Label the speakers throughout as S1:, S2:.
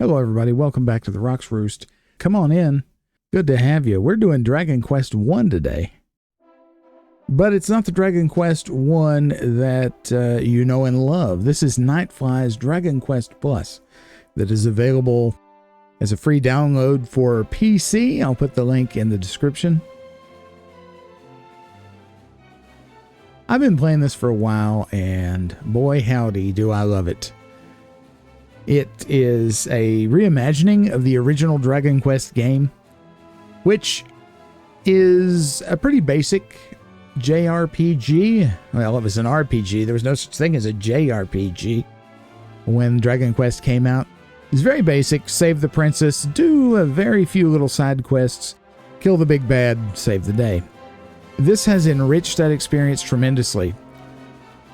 S1: Hello, everybody. Welcome back to the Rock's Roost. Come on in. Good to have you. We're doing Dragon Quest 1 today. But it's not the Dragon Quest 1 that you know and love. This is NightFly's Dragon Quest Plus that is available as a free download for PC. I'll put the link in the description. I've been playing this for a while, and boy howdy do I love it. It is a reimagining of the original Dragon Quest game, which is a pretty basic JRPG. Well, it was an RPG. There was no such thing as a JRPG when Dragon Quest came out. It's very basic. Save the princess, do a very few little side quests, kill the big bad, save the day. This has enriched that experience tremendously.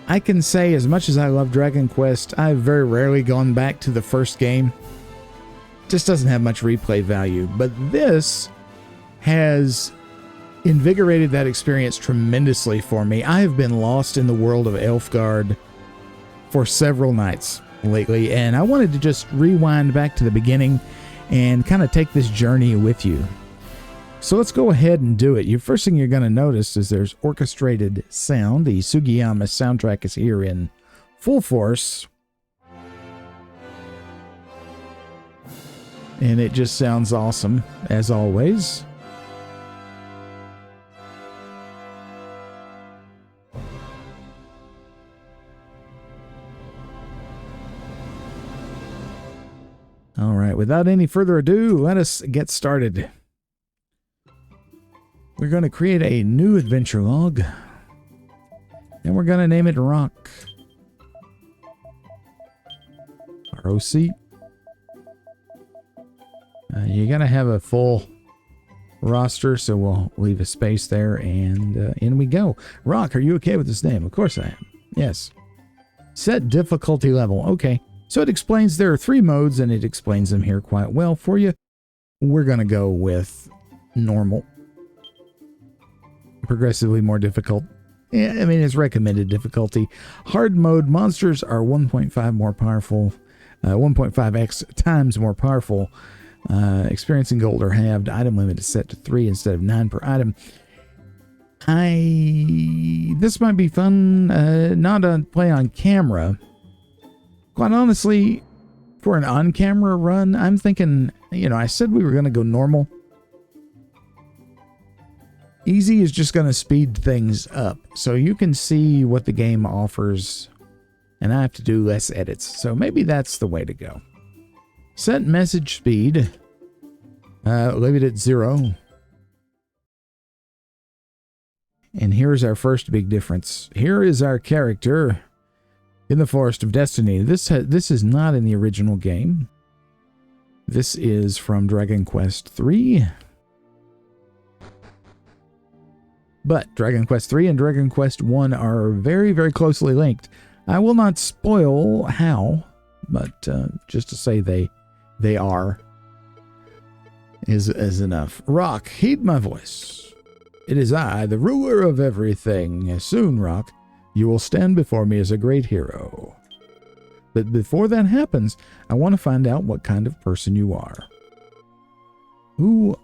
S1: I can say, as much as I love Dragon Quest, I've very rarely gone back to the first game. It just doesn't have much replay value. But this has invigorated that experience tremendously for me. I have been lost in the world of Elfgard for several nights lately, and I wanted to just rewind back to the beginning and kind of take this journey with you. So let's go ahead and do it. First thing you're going to notice is there's orchestrated sound. The Sugiyama soundtrack is here in full force. And it just sounds awesome, as always. All right, without any further ado, let us get started. We're going to create a new adventure log, and we're going to name it Rock. ROC. You got to have a full roster, so we'll leave a space there, and in we go. Rock, are you okay with this name? Of course I am. Yes. Set difficulty level. Okay. So it explains there are 3 modes, and it explains them here quite well for you. We're going to go with normal. Progressively more difficult. Yeah, I mean, it's recommended difficulty. Hard mode, monsters are 1.5 more powerful, 1.5x times more powerful. Experience and gold are halved. Item limit is set to 3 instead of 9 per item. This might be fun, not to play on camera. Quite honestly, for an on-camera run, I'm thinking, I said we were going to go normal. Easy is just going to speed things up, so you can see what the game offers, and I have to do less edits, so maybe that's the way to go. Set message speed, leave it at 0. And here's our first big difference. Here is our character in the Forest of Destiny. This is not in the original game. This is from Dragon Quest 3. But Dragon Quest 3 and Dragon Quest 1 are very, very closely linked. I will not spoil how, but just to say they are is enough. Rock, heed my voice. It is I, the ruler of everything. Soon, Rock, you will stand before me as a great hero. But before that happens, I want to find out what kind of person you are. Who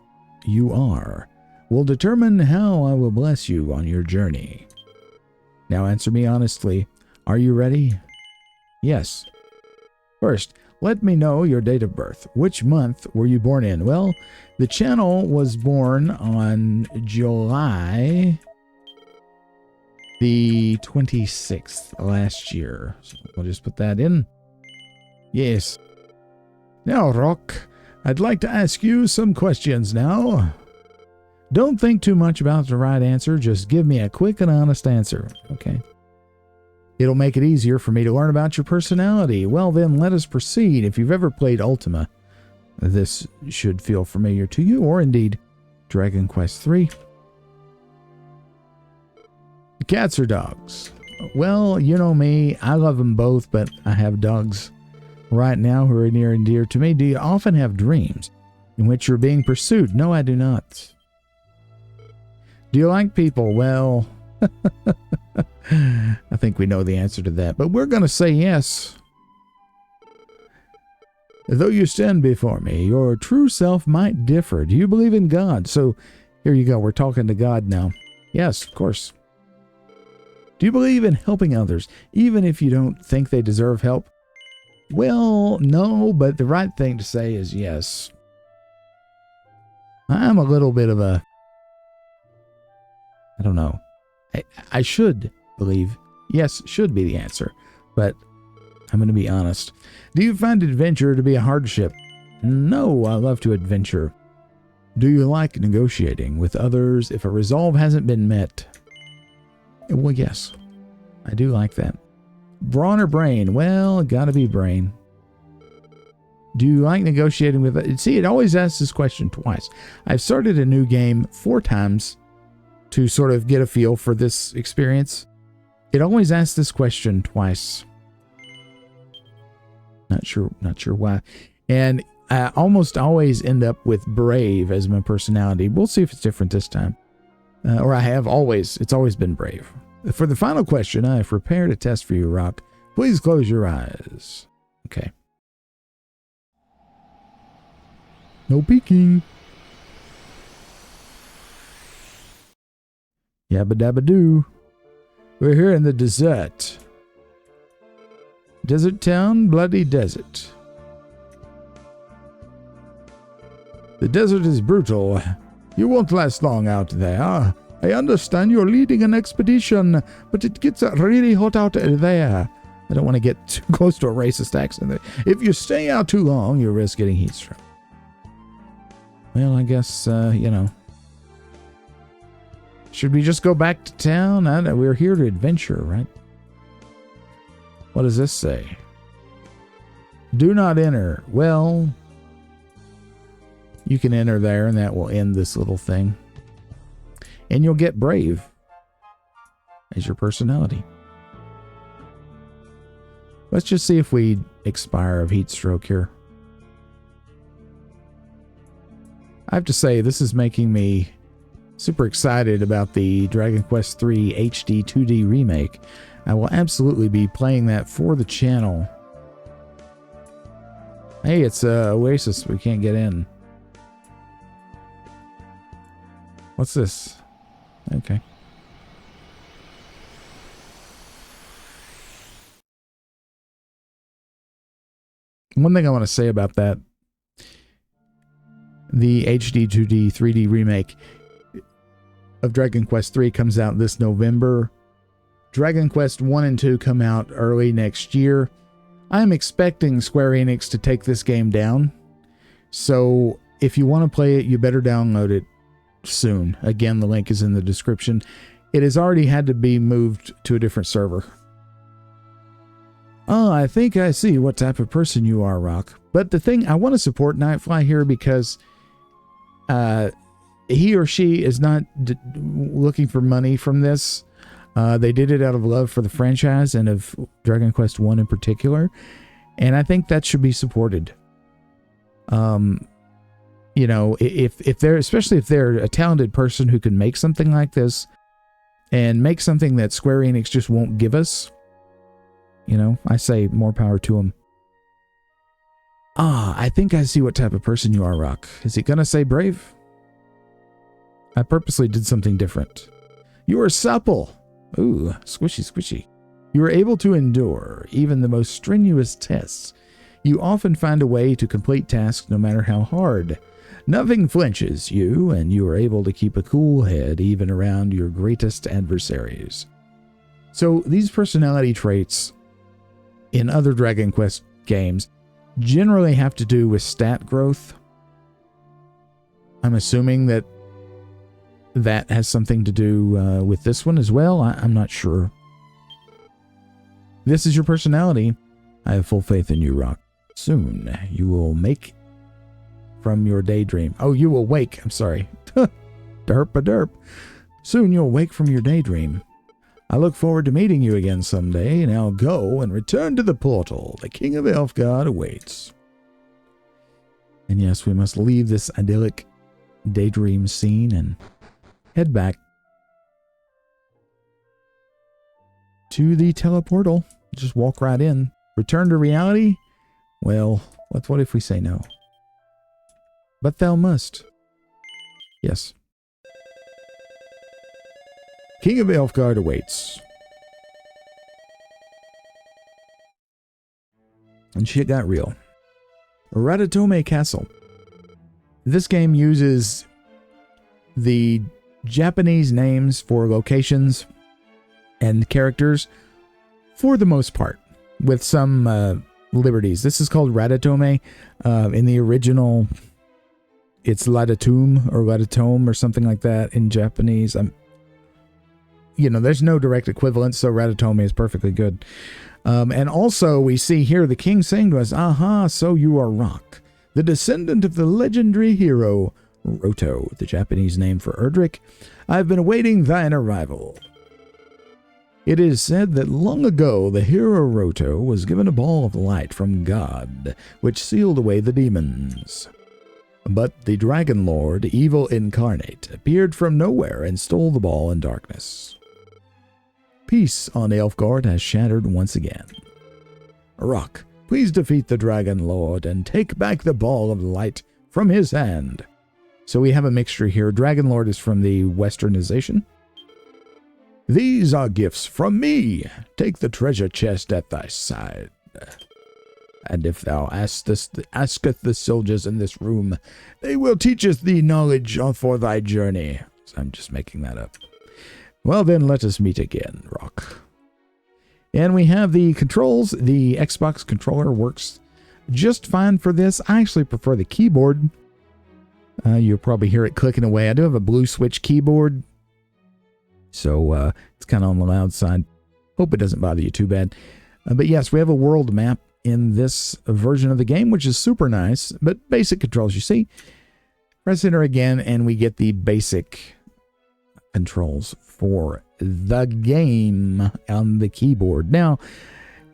S1: you are will determine how I will bless you on your journey. Now answer me honestly. Are you ready? Yes. First, let me know your date of birth. Which month were you born in? Well, the channel was born on July the 26th last year. So we'll just put that in. Yes. Now, Rock, I'd like to ask you some questions now. Don't think too much about the right answer. Just give me a quick and honest answer. Okay. It'll make it easier for me to learn about your personality. Well, then let us proceed. If you've ever played Ultima, this should feel familiar to you, or indeed Dragon Quest 3. Cats or dogs? Well, you know me. I love them both, but I have dogs right now who are near and dear to me. Do you often have dreams in which you're being pursued? No, I do not. Do you like people? Well, I think we know the answer to that, but we're going to say yes. Though you stand before me, your true self might differ. Do you believe in God? So here you go. We're talking to God now. Yes, of course. Do you believe in helping others, even if you don't think they deserve help? Well, no, but the right thing to say is yes. I'm a little bit of a, I don't know. I should believe yes should be the answer, but I'm going to be honest. Do you find adventure to be a hardship? No, I love to adventure. Do you like negotiating with others if a resolve hasn't been met? Well, yes, I do like that. Brawn or brain? Well, gotta be brain. Do you like negotiating with... See, it always asks this question twice. I've started a new game 4 times to sort of get a feel for this experience. It always asks this question twice. Not sure why. And I almost always end up with brave as my personality. We'll see if it's different this time. Or I have always. It's always been brave. For the final question, I have prepared a test for you, Rock. Please close your eyes. Okay. No peeking. Yabba dabba doo. We're here in the desert. Desert town, bloody desert. The desert is brutal. You won't last long out there. I understand you're leading an expedition, but it gets really hot out there. I don't want to get too close to a racist accent there. If you stay out too long, you risk getting heat stroke. Well, I guess, you know. Should we just go back to town? We're here to adventure, right? What does this say? Do not enter. Well, you can enter there, and that will end this little thing. And you'll get brave as your personality. Let's just see if we expire of heat stroke here. I have to say, this is making me super excited about the Dragon Quest III HD 2D remake. I will absolutely be playing that for the channel. Hey, it's Oasis. We can't get in. What's this? Okay. One thing I want to say about that, the HD 2D 3D remake of Dragon Quest III comes out this November. Dragon Quest 1 and 2 come out early next year. I am expecting Square Enix to take this game down. So if you want to play it, you better download it soon. Again, the link is in the description. It has already had to be moved to a different server. Oh, I think I see what type of person you are, Rock. But the thing, I want to support NightFly here because he or she is not looking for money from this. They did it out of love for the franchise and of Dragon Quest 1 in particular. And I think that should be supported. You know, if they're, especially if they're a talented person who can make something like this and make something that Square Enix just won't give us, you know, I say more power to them. Ah, I think I see what type of person you are, Rock. Is he gonna say brave? I purposely did something different. You are supple. Ooh, squishy, squishy. You are able to endure even the most strenuous tests. You often find a way to complete tasks no matter how hard. Nothing flinches you, and you are able to keep a cool head even around your greatest adversaries. So these personality traits in other Dragon Quest games generally have to do with stat growth. I'm assuming that that has something to do with this one as well. I'm not sure. This is your personality. I have full faith in you, Rock. Soon you will make from your daydream. Oh, you will wake. I'm sorry. Derp-a-derp. Soon you'll wake from your daydream. I look forward to meeting you again someday. Now go and return to the portal. The King of Elfgard awaits. And yes, we must leave this idyllic daydream scene and head back to the teleportal. Just walk right in. Return to reality? Well, What if we say no? But thou must. Yes. King of Elfgard awaits. And shit got real. Ratatome Castle. This game uses the Japanese names for locations and characters for the most part, with some liberties. This is called Ratatome. In the original, it's Latatume or Latatome or something like that in Japanese. There's no direct equivalent, so Ratatome is perfectly good. And also, we see here the king saying to us, "Aha, so you are Rock, the descendant of the legendary hero Roto," the Japanese name for Erdrick. "I've been awaiting thine arrival. It is said that long ago the hero Roto was given a ball of light from God, which sealed away the demons. But the Dragon Lord, evil incarnate, appeared from nowhere and stole the ball in darkness. Peace on Elfgard has shattered once again. Rock, please defeat the Dragon Lord and take back the ball of light from his hand." So we have a mixture here. Dragon Lord is from the westernization. "These are gifts from me. Take the treasure chest at thy side. And if thou asketh the soldiers in this room, they will teacheth thee knowledge for thy journey." So I'm just making that up. "Well then, let us meet again, Rock." And we have the controls. The Xbox controller works just fine for this. I actually prefer the keyboard. You'll probably hear it clicking away. I do have a blue switch keyboard, so it's kind of on the loud side. Hope it doesn't bother you too bad. But yes, we have a world map in this version of the game, which is super nice, but basic controls. You see, press enter again, and we get the basic controls for the game on the keyboard. Now,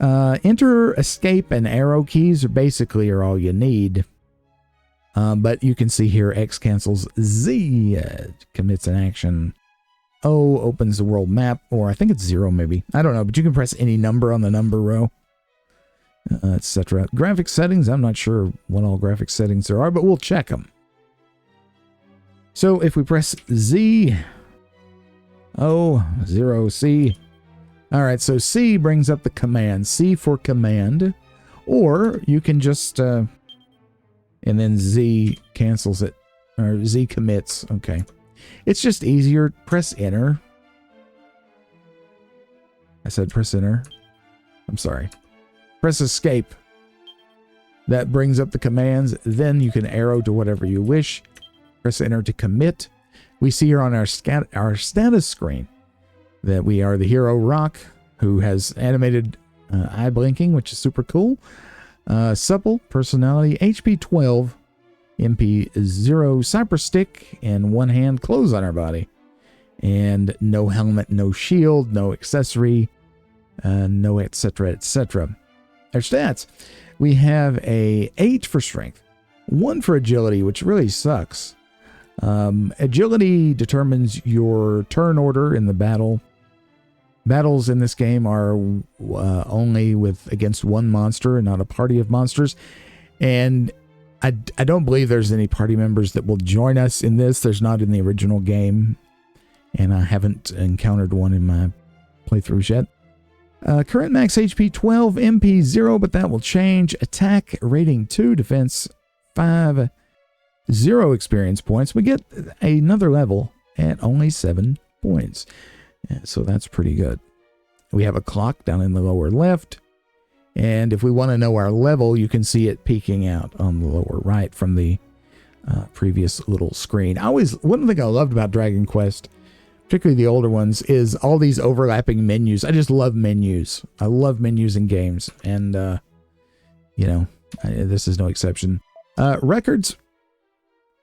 S1: enter, escape, and arrow keys are all you need. But you can see here, X cancels, Z commits an action, O opens the world map, or I think it's 0 maybe. I don't know, but you can press any number on the number row, etc. Graphic settings, I'm not sure what all graphic settings there are, but we'll check them. So if we press Z, O, 0, C. All right, so C brings up the command. C for command. Or you can just, and then Z cancels it, or Z commits. Okay. It's just easier. Press enter. I said press enter. I'm sorry. Press escape. That brings up the commands. Then you can arrow to whatever you wish. Press enter to commit. We see here on our status screen that we are the hero Rock, who has animated eye blinking, which is super cool. Supple, personality, HP 12, MP 0, cypress stick, and one hand clothes on our body. And no helmet, no shield, no accessory, no etc. etc. Our stats. We have a 8 for strength, 1 for agility, which really sucks. Agility determines your turn order in the battle. Battles in this game are only against one monster and not a party of monsters. And I don't believe there's any party members that will join us in this. There's not in the original game. And I haven't encountered one in my playthroughs yet. Current max HP 12, MP 0, but that will change. Attack rating 2, defense 5, 0 experience points. We get another level at only 7 points. So that's pretty good. We have a clock down in the lower left. And if we want to know our level, you can see it peeking out on the lower right from the previous little screen. One thing I loved about Dragon Quest, particularly the older ones, is all these overlapping menus. I just love menus. I love menus in games. And, this is no exception. Records.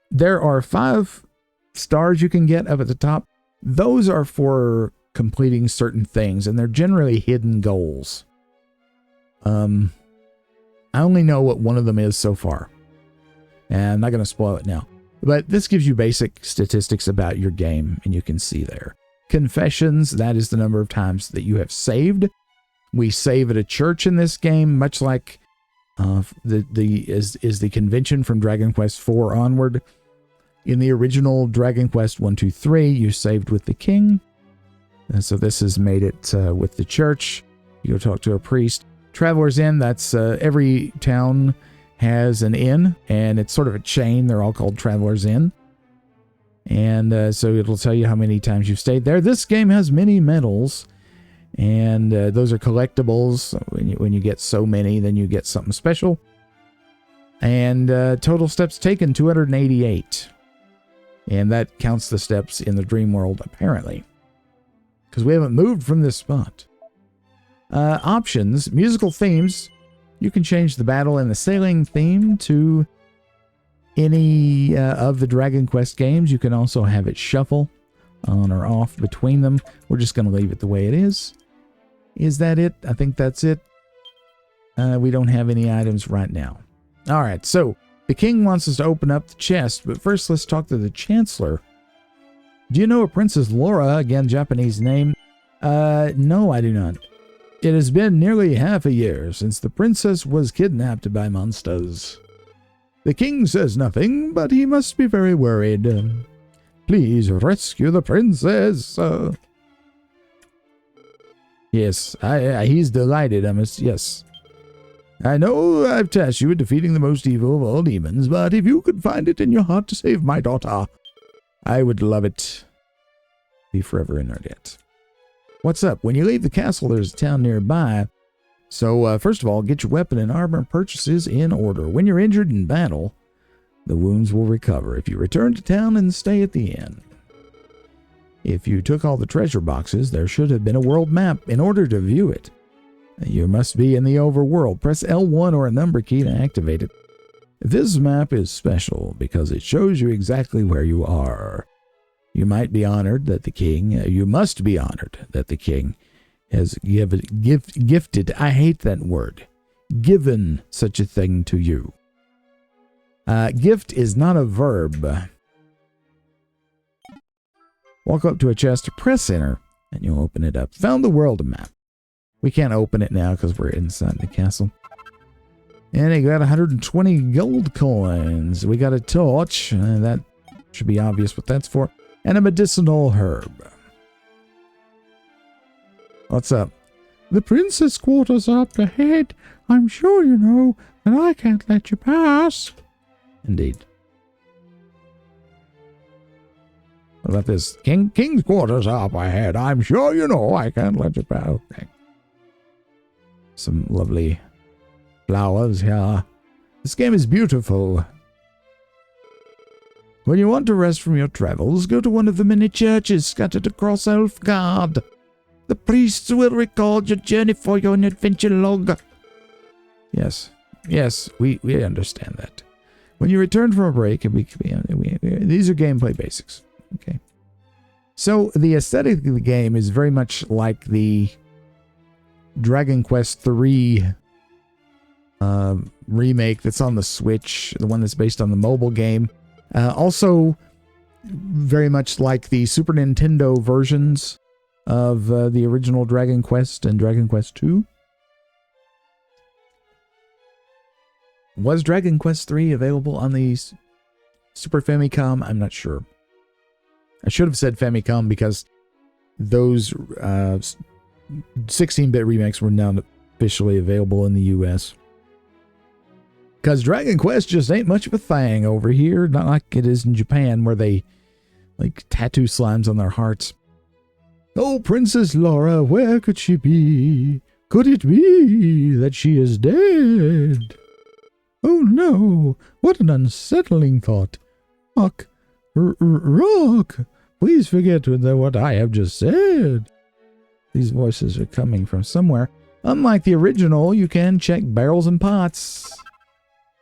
S1: There are 5 stars you can get up at the top. Those are for completing certain things, and they're generally hidden goals. I only know what one of them is so far, and I'm not going to spoil it now. But this gives you basic statistics about your game, and you can see there. Confessions, that is the number of times that you have saved. We save at a church in this game, much like Is the convention from Dragon Quest IV onward. In the original Dragon Quest 1, 2, 3, you saved with the king. And so this has made it with the church. You go talk to a priest. Traveler's Inn, that's every town has an inn, and it's sort of a chain. They're all called Traveler's Inn. And so it'll tell you how many times you've stayed there. This game has many medals, and those are collectibles. When you get so many, then you get something special. And total steps taken, 288. And that counts the steps in the dream world, apparently, because we haven't moved from this spot. Options, musical themes. You can change the battle and the sailing theme to any of the Dragon Quest games. You can also have it shuffle on or off between them. We're just going to leave it the way it is. Is that it? I think that's it. We don't have any items right now. All right, so the king wants us to open up the chest, but first let's talk to the chancellor. Do you know a Princess Laura? Again, Japanese name. No, I do not. It has been nearly half a year since the princess was kidnapped by monsters. The king says nothing, but he must be very worried. Please rescue the princess. Yes, he's delighted. Yes. I know I've tasked you with defeating the most evil of all demons, but if you could find it in your heart to save my daughter, I would love it. Be forever in our debt. What's up? When you leave the castle, there's a town nearby. So, first of all, get your weapon and armor purchases in order. When you're injured in battle, the wounds will recover if you return to town and stay at the inn. If you took all the treasure boxes, there should have been a world map in order to view it. You must be in the overworld. Press L1 or a number key to activate it. This map is special because it shows you exactly where you are. You might be honored that the king, you must be honored that the king has gifted, I hate that word, given such a thing to you. Gift is not a verb. Walk up to a chest, press enter, and you'll open it up. Found the world map. We can't open it now because we're inside the castle. And it got 120 gold coins. We got a torch. That should be obvious what that's for. And a medicinal herb. What's up? The princess quarters are up ahead. I'm sure you know that I can't let you pass. Indeed. What about this? King's quarters are up ahead. I'm sure you know I can't let you pass. Okay. Some lovely flowers here. This game is beautiful. When you want to rest from your travels, go to one of the many churches scattered across Elfgard. The priests will record your journey for you in adventure log. Yes, we understand that. When you return from a break, these are gameplay basics. Okay. So the aesthetic of the game is very much like the Dragon Quest III remake that's on the Switch, the one that's based on the mobile game. Also, very much like the Super Nintendo versions of the original Dragon Quest and Dragon Quest II. Was Dragon Quest III available on the Super Famicom? I'm not sure. I should have said Famicom because those 16-bit remakes were now officially available in the US. Because Dragon Quest just ain't much of a thing over here. Not like it is in Japan where they like tattoo slimes on their hearts. Oh, Princess Laura, where could she be? Could it be that she is dead? Oh no, what an unsettling thought. Rock, Rock, please forget what I have just said. These voices are coming from somewhere. Unlike the original, you can check barrels and pots.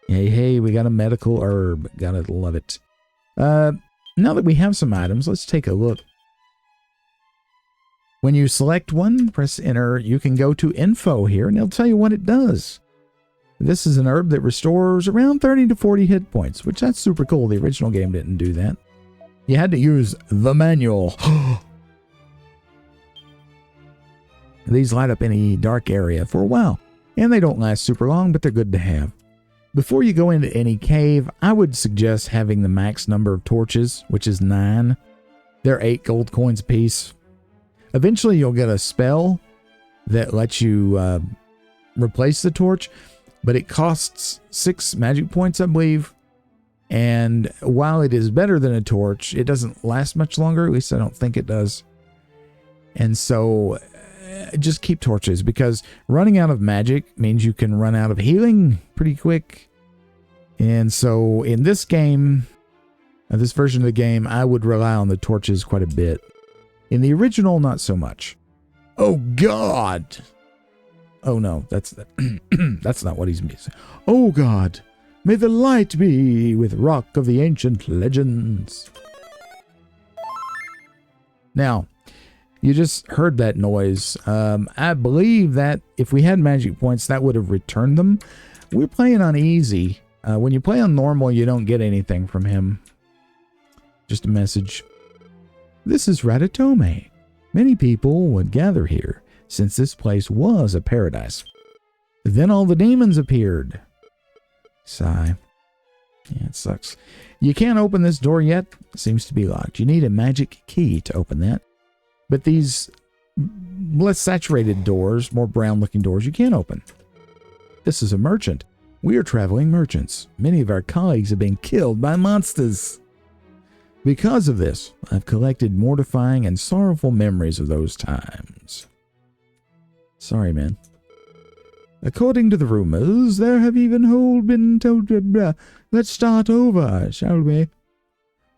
S1: Hey, we got a medical herb. Gotta love it. Now that we have some items, let's take a look. When you select one, press enter, you can go to info here, and it'll tell you what it does. This is an herb that restores around 30 to 40 hit points, which that's super cool. The original game didn't do that. You had to use the manual. These light up any dark area for a while. and they don't last super long, but they're good to have. Before you go into any cave, I would suggest having the max number of torches, which is 9. They're 8 gold coins apiece. Eventually, you'll get a spell that lets you replace the torch, but it costs 6 magic points, I believe. And while it is better than a torch, it doesn't last much longer. At least I don't think it does. And so just keep torches, because running out of magic means you can run out of healing pretty quick. And so in this game, this version of the game, I would rely on the torches quite a bit. In the original, not so much. Oh God! Oh no, that's not what he's missing. Oh God, may the light be with Rock of the Ancient Legends. Now, you just heard that noise. I believe that if we had magic points, that would have returned them. We're playing on easy. When you play on normal, you don't get anything from him. Just a message. This is Ratatome. Many people would gather here, since this place was a paradise. Then all the demons appeared. Sigh. Yeah, it sucks. You can't open this door yet. It seems to be locked. You need a magic key to open that. But these less saturated doors, more brown-looking doors, you can't open. This is a merchant. We are traveling merchants. Many of our colleagues have been killed by monsters. Because of this, I've collected mortifying and sorrowful memories of those times. Sorry, man. According to the rumors, there have even been told... Let's start over, shall we?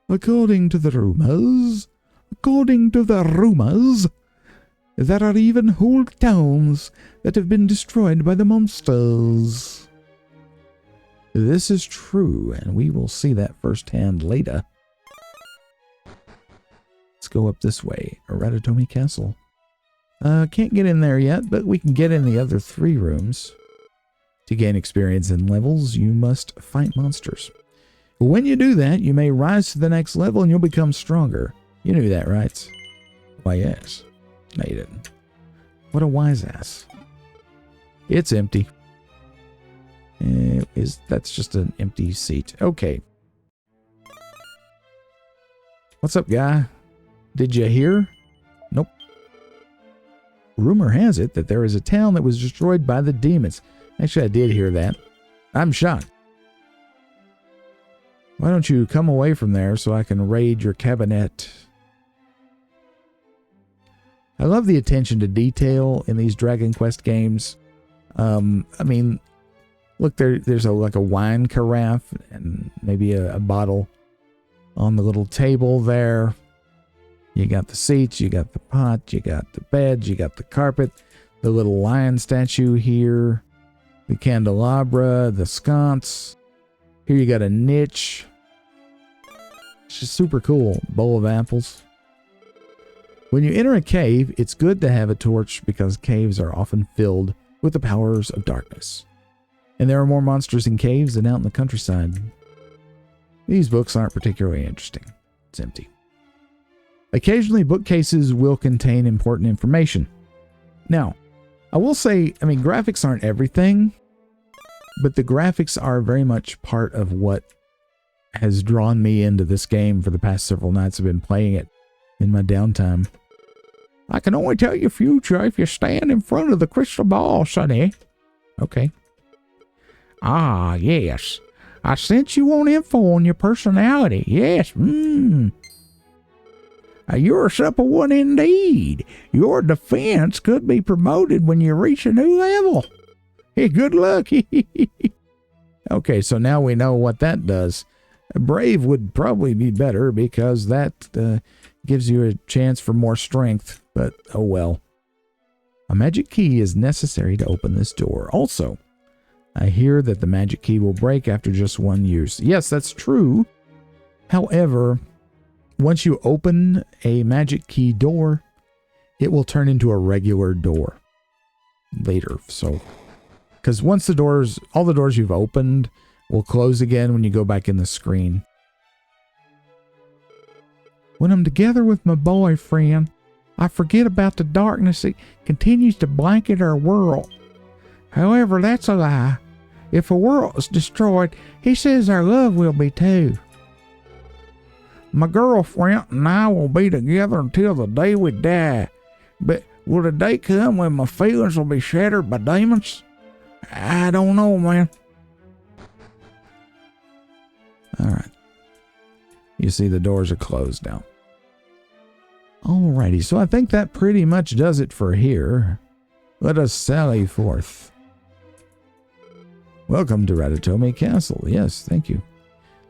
S1: According to the rumors, there are even whole towns that have been destroyed by the monsters. This is true, and we will see that firsthand later. Let's go up this way. Ratatome Castle. Can't get in there yet, but we can get in the other 3 rooms. To gain experience and levels, you must fight monsters. When you do that, you may rise to the next level and you'll become stronger. You knew that, right? Why, yes. No, you didn't. What a wise ass. It's empty. That's just an empty seat. Okay. What's up, guy? Did you hear? Nope. Rumor has it that there is a town that was destroyed by the demons. Actually, I did hear that. I'm shocked. Why don't you come away from there so I can raid your cabinet? I love the attention to detail in these Dragon Quest games. I mean, look, there's like a wine carafe and maybe a bottle on the little table there. You got the seats, you got the pot, you got the bed, you got the carpet, the little lion statue here, the candelabra, the sconce. Here you got a niche. It's just super cool. Bowl of apples. When you enter a cave, it's good to have a torch because caves are often filled with the powers of darkness. And there are more monsters in caves than out in the countryside. These books aren't particularly interesting. It's empty. Occasionally, bookcases will contain important information. Now, I will say, I mean, graphics aren't everything, but the graphics are very much part of what has drawn me into this game for the past several nights I've been playing it in my downtime. I can only tell you future if you stand in front of the crystal ball, sonny. Okay. Ah, yes. I sent you on info on your personality. Yes. You're a supple one indeed. Your defense could be promoted when you reach a new level. Hey, good luck. Okay, so now we know what that does. Brave would probably be better because that gives you a chance for more strength, but oh well. A magic key is necessary to open this door. Also, I hear that the magic key will break after just one use. Yes, that's true. However, once you open a magic key door, it will turn into a regular door later. So, because once all the doors you've opened will close again when you go back in the screen. When I'm together with my boyfriend, I forget about the darkness that continues to blanket our world. However, that's a lie. If a world's destroyed, he says our love will be too. My girlfriend and I will be together until the day we die. But will the day come when my feelings will be shattered by demons? I don't know, man. Alright. You see the doors are closed now. Alrighty, so I think that pretty much does it for here. Let us sally forth. Welcome to Ratatouille Castle. Yes, thank you.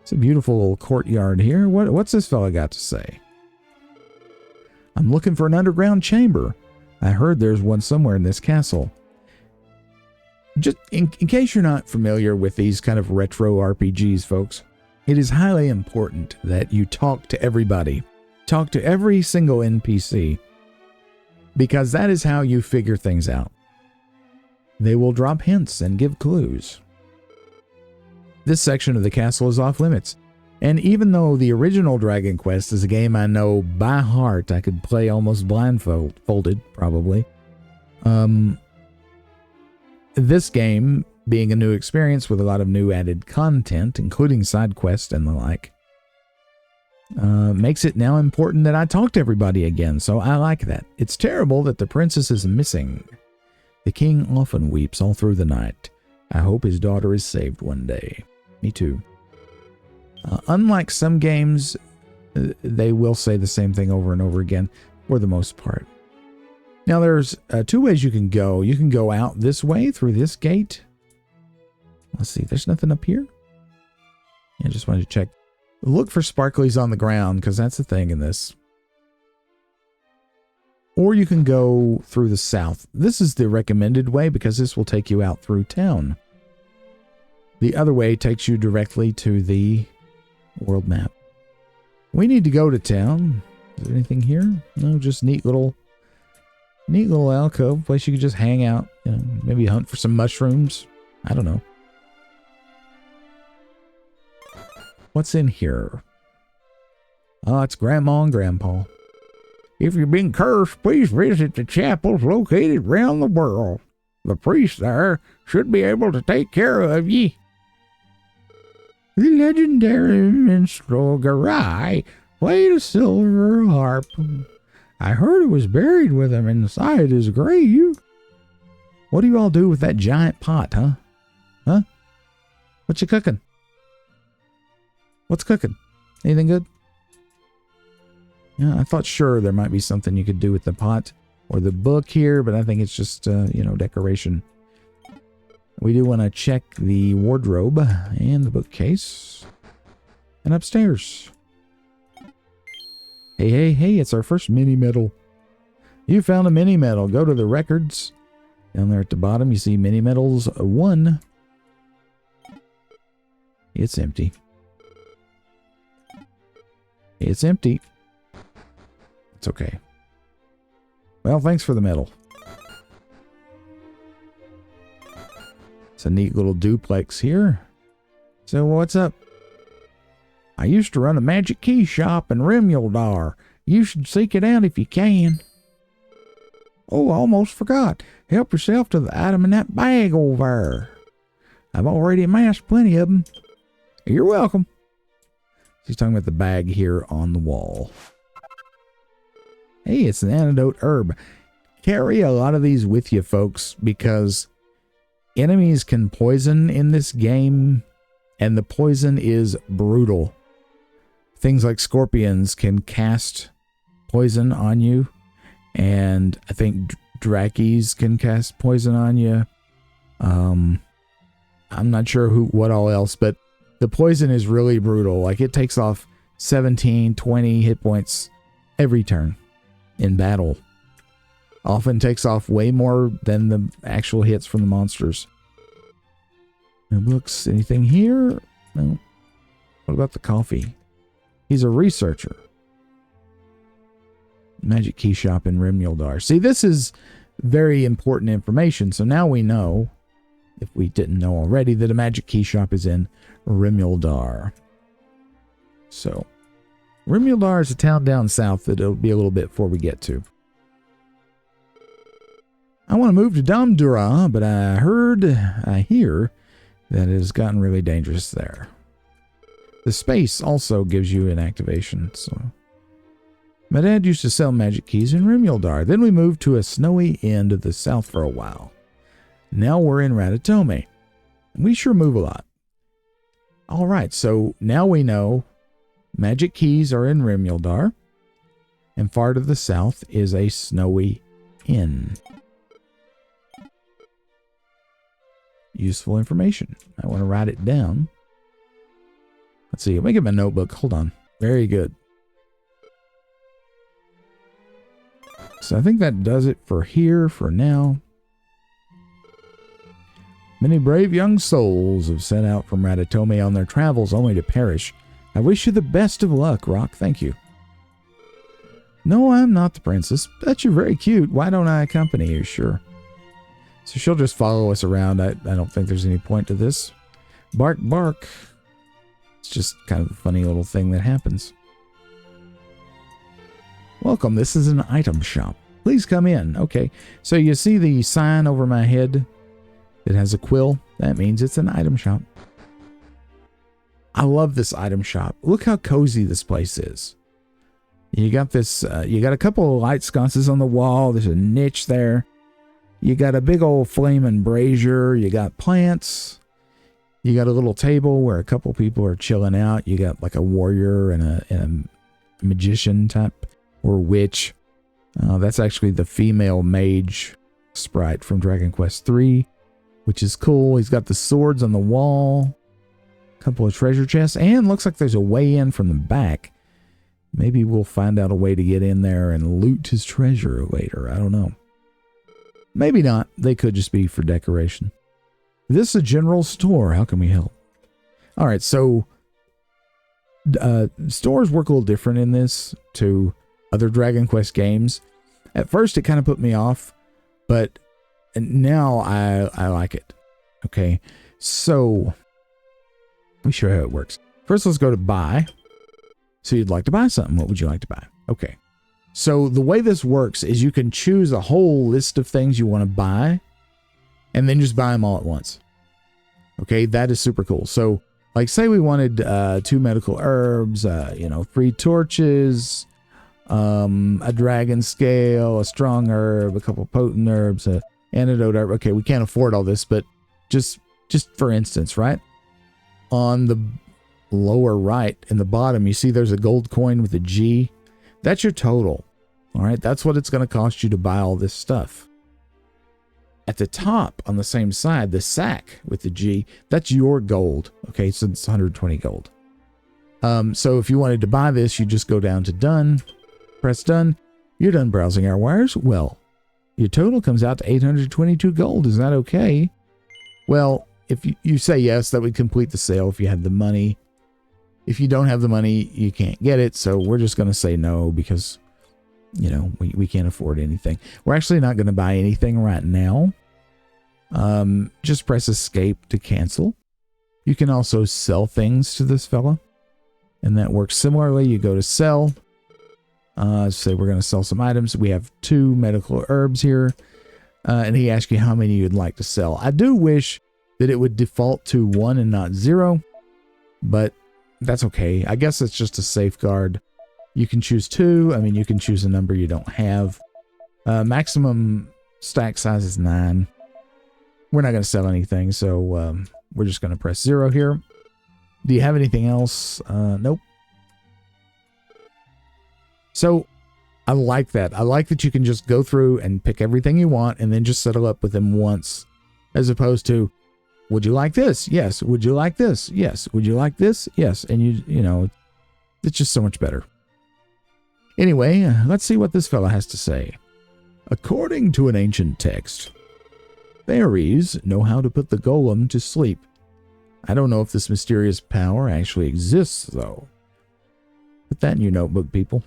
S1: It's a beautiful little courtyard here. What's this fella got to say? I'm looking for an underground chamber. I heard there's one somewhere in this castle. Just in case you're not familiar with these kind of retro RPGs, folks, it is highly important that you talk to everybody. Talk to every single NPC, because that is how you figure things out. They will drop hints and give clues. This section of the castle is off limits, and even though the original Dragon Quest is a game I know by heart, I could play almost blindfolded, probably. This game, being a new experience with a lot of new added content, including side quests and the like, makes it now important that I talk to everybody again, so I like that. It's terrible that the princess is missing. The king often weeps all through the night. I hope his daughter is saved one day. Me too. Unlike some games, they will say the same thing over and over again, for the most part. Now there's two ways you can go. You can go out this way, through this gate. Let's see, there's nothing up here? Yeah, just wanted to check. Look for sparklies on the ground, because that's the thing in this. Or you can go through the south. This is the recommended way, because this will take you out through town. The other way takes you directly to the world map. We need to go to town. Is there anything here? No, just neat little alcove, place you could just hang out. You know, maybe hunt for some mushrooms. I don't know. What's in here? Oh, it's Grandma and Grandpa. If you've been cursed, please visit the chapels located around the world. The priest there should be able to take care of ye. The legendary minstrel Garai played a silver harp. I heard it was buried with him inside his grave. What do you all do with that giant pot, huh? Huh? What you cooking? What's cooking? Anything good? Yeah, I thought sure there might be something you could do with the pot or the book here, but I think it's just, decoration. We do want to check the wardrobe and the bookcase. And upstairs. Hey, it's our first mini medal. You found a mini medal. Go to the records. Down there at the bottom, you see mini medals 1. It's empty. It's empty. It's okay. Well, thanks for the medal. It's a neat little duplex here. So what's up? I used to run a magic key shop in Remuldar. You should seek it out if you can. Oh, I almost forgot. Help yourself to the item in that bag over there. I've already amassed plenty of them. You're welcome. She's talking about the bag here on the wall. Hey, it's an antidote herb. Carry a lot of these with you, folks, because enemies can poison in this game, and the poison is brutal. Things like scorpions can cast poison on you, and I think Drakes can cast poison on you. I'm not sure what all else, but the poison is really brutal. Like, it takes off 17, 20 hit points every turn in battle. Often takes off way more than the actual hits from the monsters. No books. Anything here? No. What about the coffee? He's a researcher. Magic key shop in Remuldar. See, this is very important information. So now we know, if we didn't know already, that a magic key shop is in Remuldar. So, Remuldar is a town down south that it'll be a little bit before we get to. I want to move to Damdura, but I hear that it has gotten really dangerous there. The space also gives you an activation, so... My dad used to sell magic keys in Remildar. Then we moved to a snowy end of the south for a while. Now we're in Ratatome. We sure move a lot. All right, so now we know magic keys are in Remildar, and far to the south is a snowy inn. Useful information. I want to write it down. Let's see. Let me get my notebook. Hold on. Very good. So I think that does it for here for now. Many brave young souls have set out from Ratatome on their travels only to perish. I wish you the best of luck, Rock. Thank you. No, I'm not the princess, but you're very cute. Why don't I accompany you? Sure. So she'll just follow us around. I don't think there's any point to this. Bark, bark. It's just kind of a funny little thing that happens. Welcome, this is an item shop. Please come in. Okay, so you see the sign over my head that has a quill? That means it's an item shop. I love this item shop. Look how cozy this place is. You got this, you got a couple of light sconces on the wall. There's a niche there. You got a big old flaming brazier. You got plants. You got a little table where a couple people are chilling out. You got like a warrior and a magician type or witch. That's actually the female mage sprite from Dragon Quest III, which is cool. He's got the swords on the wall, a couple of treasure chests, and looks like there's a way in from the back. Maybe we'll find out a way to get in there and loot his treasure later. I don't know. Maybe not. They could just be for decoration. This is a general store. How can we help? All right, so stores work a little different in this to other Dragon Quest games. At first, it kind of put me off, but now I like it. Okay, so let me show you how it works. First, let's go to buy. So you'd like to buy something. What would you like to buy? Okay. So the way this works is you can choose a whole list of things you want to buy and then just buy them all at once. Okay, that is super cool. So like say we wanted 2 medical herbs, 3 torches, a dragon scale, a strong herb, a couple potent herbs, a antidote herb. Okay, we can't afford all this, but just for instance, right? On the lower right in the bottom, you see there's a gold coin with a G. That's your total. All right, that's what it's going to cost you to buy all this stuff. At the top on the same side, the sack with the G, that's your gold. Okay, so it's 120 gold. So if you wanted to buy this, you just go down to done, press done. You're done browsing our wires. Well, your total comes out to 822 gold. Is that okay? Well, if you say yes, that would complete the sale if you had the money. If you don't have the money, you can't get it. So we're just going to say no because, we can't afford anything. We're actually not going to buy anything right now. Just press escape to cancel. You can also sell things to this fella. And that works similarly. You go to sell. Say we're going to sell some items. We have 2 medical herbs here. And he asks you how many you'd like to sell. I do wish that it would default to 1 and not 0. But that's okay. I guess it's just a safeguard. You can choose 2. I mean, you can choose a number you don't have. Maximum stack size is 9. We're not going to sell anything, so we're just going to press 0 here. Do you have anything else? Nope. So I like that. I like that you can just go through and pick everything you want and then just settle up with them once, as opposed to, would you like this? Yes. Would you like this? Yes. Would you like this? Yes. And it's just so much better. Anyway, let's see what this fella has to say. According to an ancient text, fairies know how to put the golem to sleep. I don't know if this mysterious power actually exists, though. Put that in your notebook, people.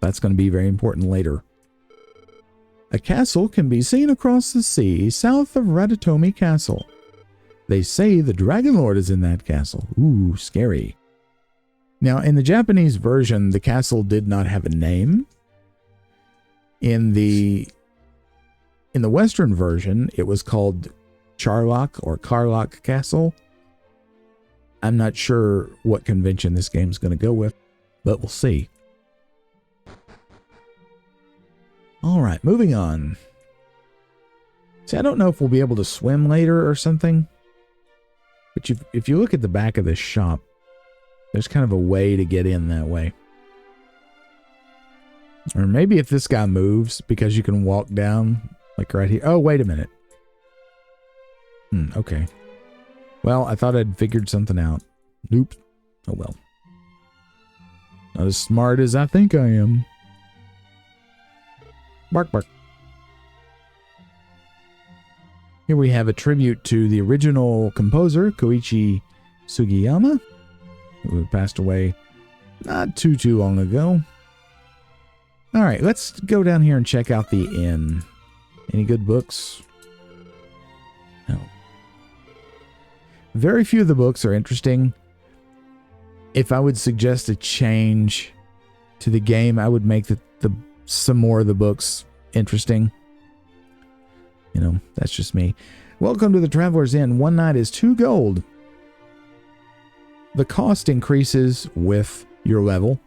S1: That's going to be very important later. A castle can be seen across the sea south of Ratatome Castle. They say the Dragon Lord is in that castle. Ooh, scary. Now, in the Japanese version, the castle did not have a name. In the In the Western version, it was called Charlock or Carlock Castle. I'm not sure what convention this game's going to go with, but we'll see. All right, moving on. See, I don't know if we'll be able to swim later or something, but if you look at the back of this shop, there's kind of a way to get in that way. Or maybe if this guy moves, because you can walk down, like right here. Oh, wait a minute. Okay. Well, I thought I'd figured something out. Nope. Oh, well. Not as smart as I think I am. Bark, bark. Here we have a tribute to the original composer, Koichi Sugiyama, who passed away not too long ago. All right, let's go down here and check out the inn. Any good books? No. Very few of the books are interesting. If I would suggest a change to the game, I would make some more of the books interesting. You know, that's just me. Welcome to the Traveler's Inn. One night is 2 gold. The cost increases with your level.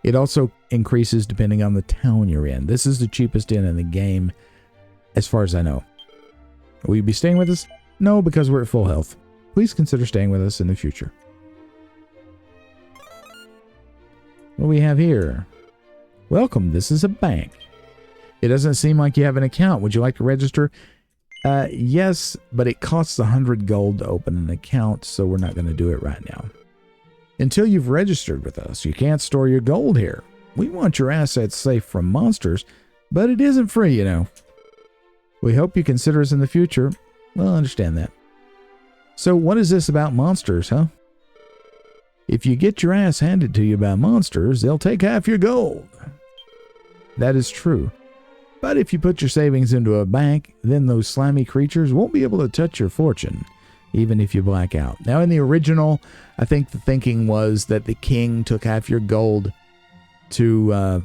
S1: It also increases depending on the town you're in. This is the cheapest inn in the game, as far as I know. Will you be staying with us? No, because we're at full health. Please consider staying with us in the future. What do we have here? Welcome, this is a bank. It doesn't seem like you have an account. Would you like to register? Yes, but it costs 100 gold to open an account, so we're not going to do it right now. Until you've registered with us, you can't store your gold here. We want your assets safe from monsters, but it isn't free, you know. We hope you consider us in the future. Well, I understand that. So what is this about monsters, huh? If you get your ass handed to you by monsters, they'll take half your gold. That is true. But if you put your savings into a bank, then those slimy creatures won't be able to touch your fortune, even if you black out. Now, in the original, I think the thinking was that the king took half your gold to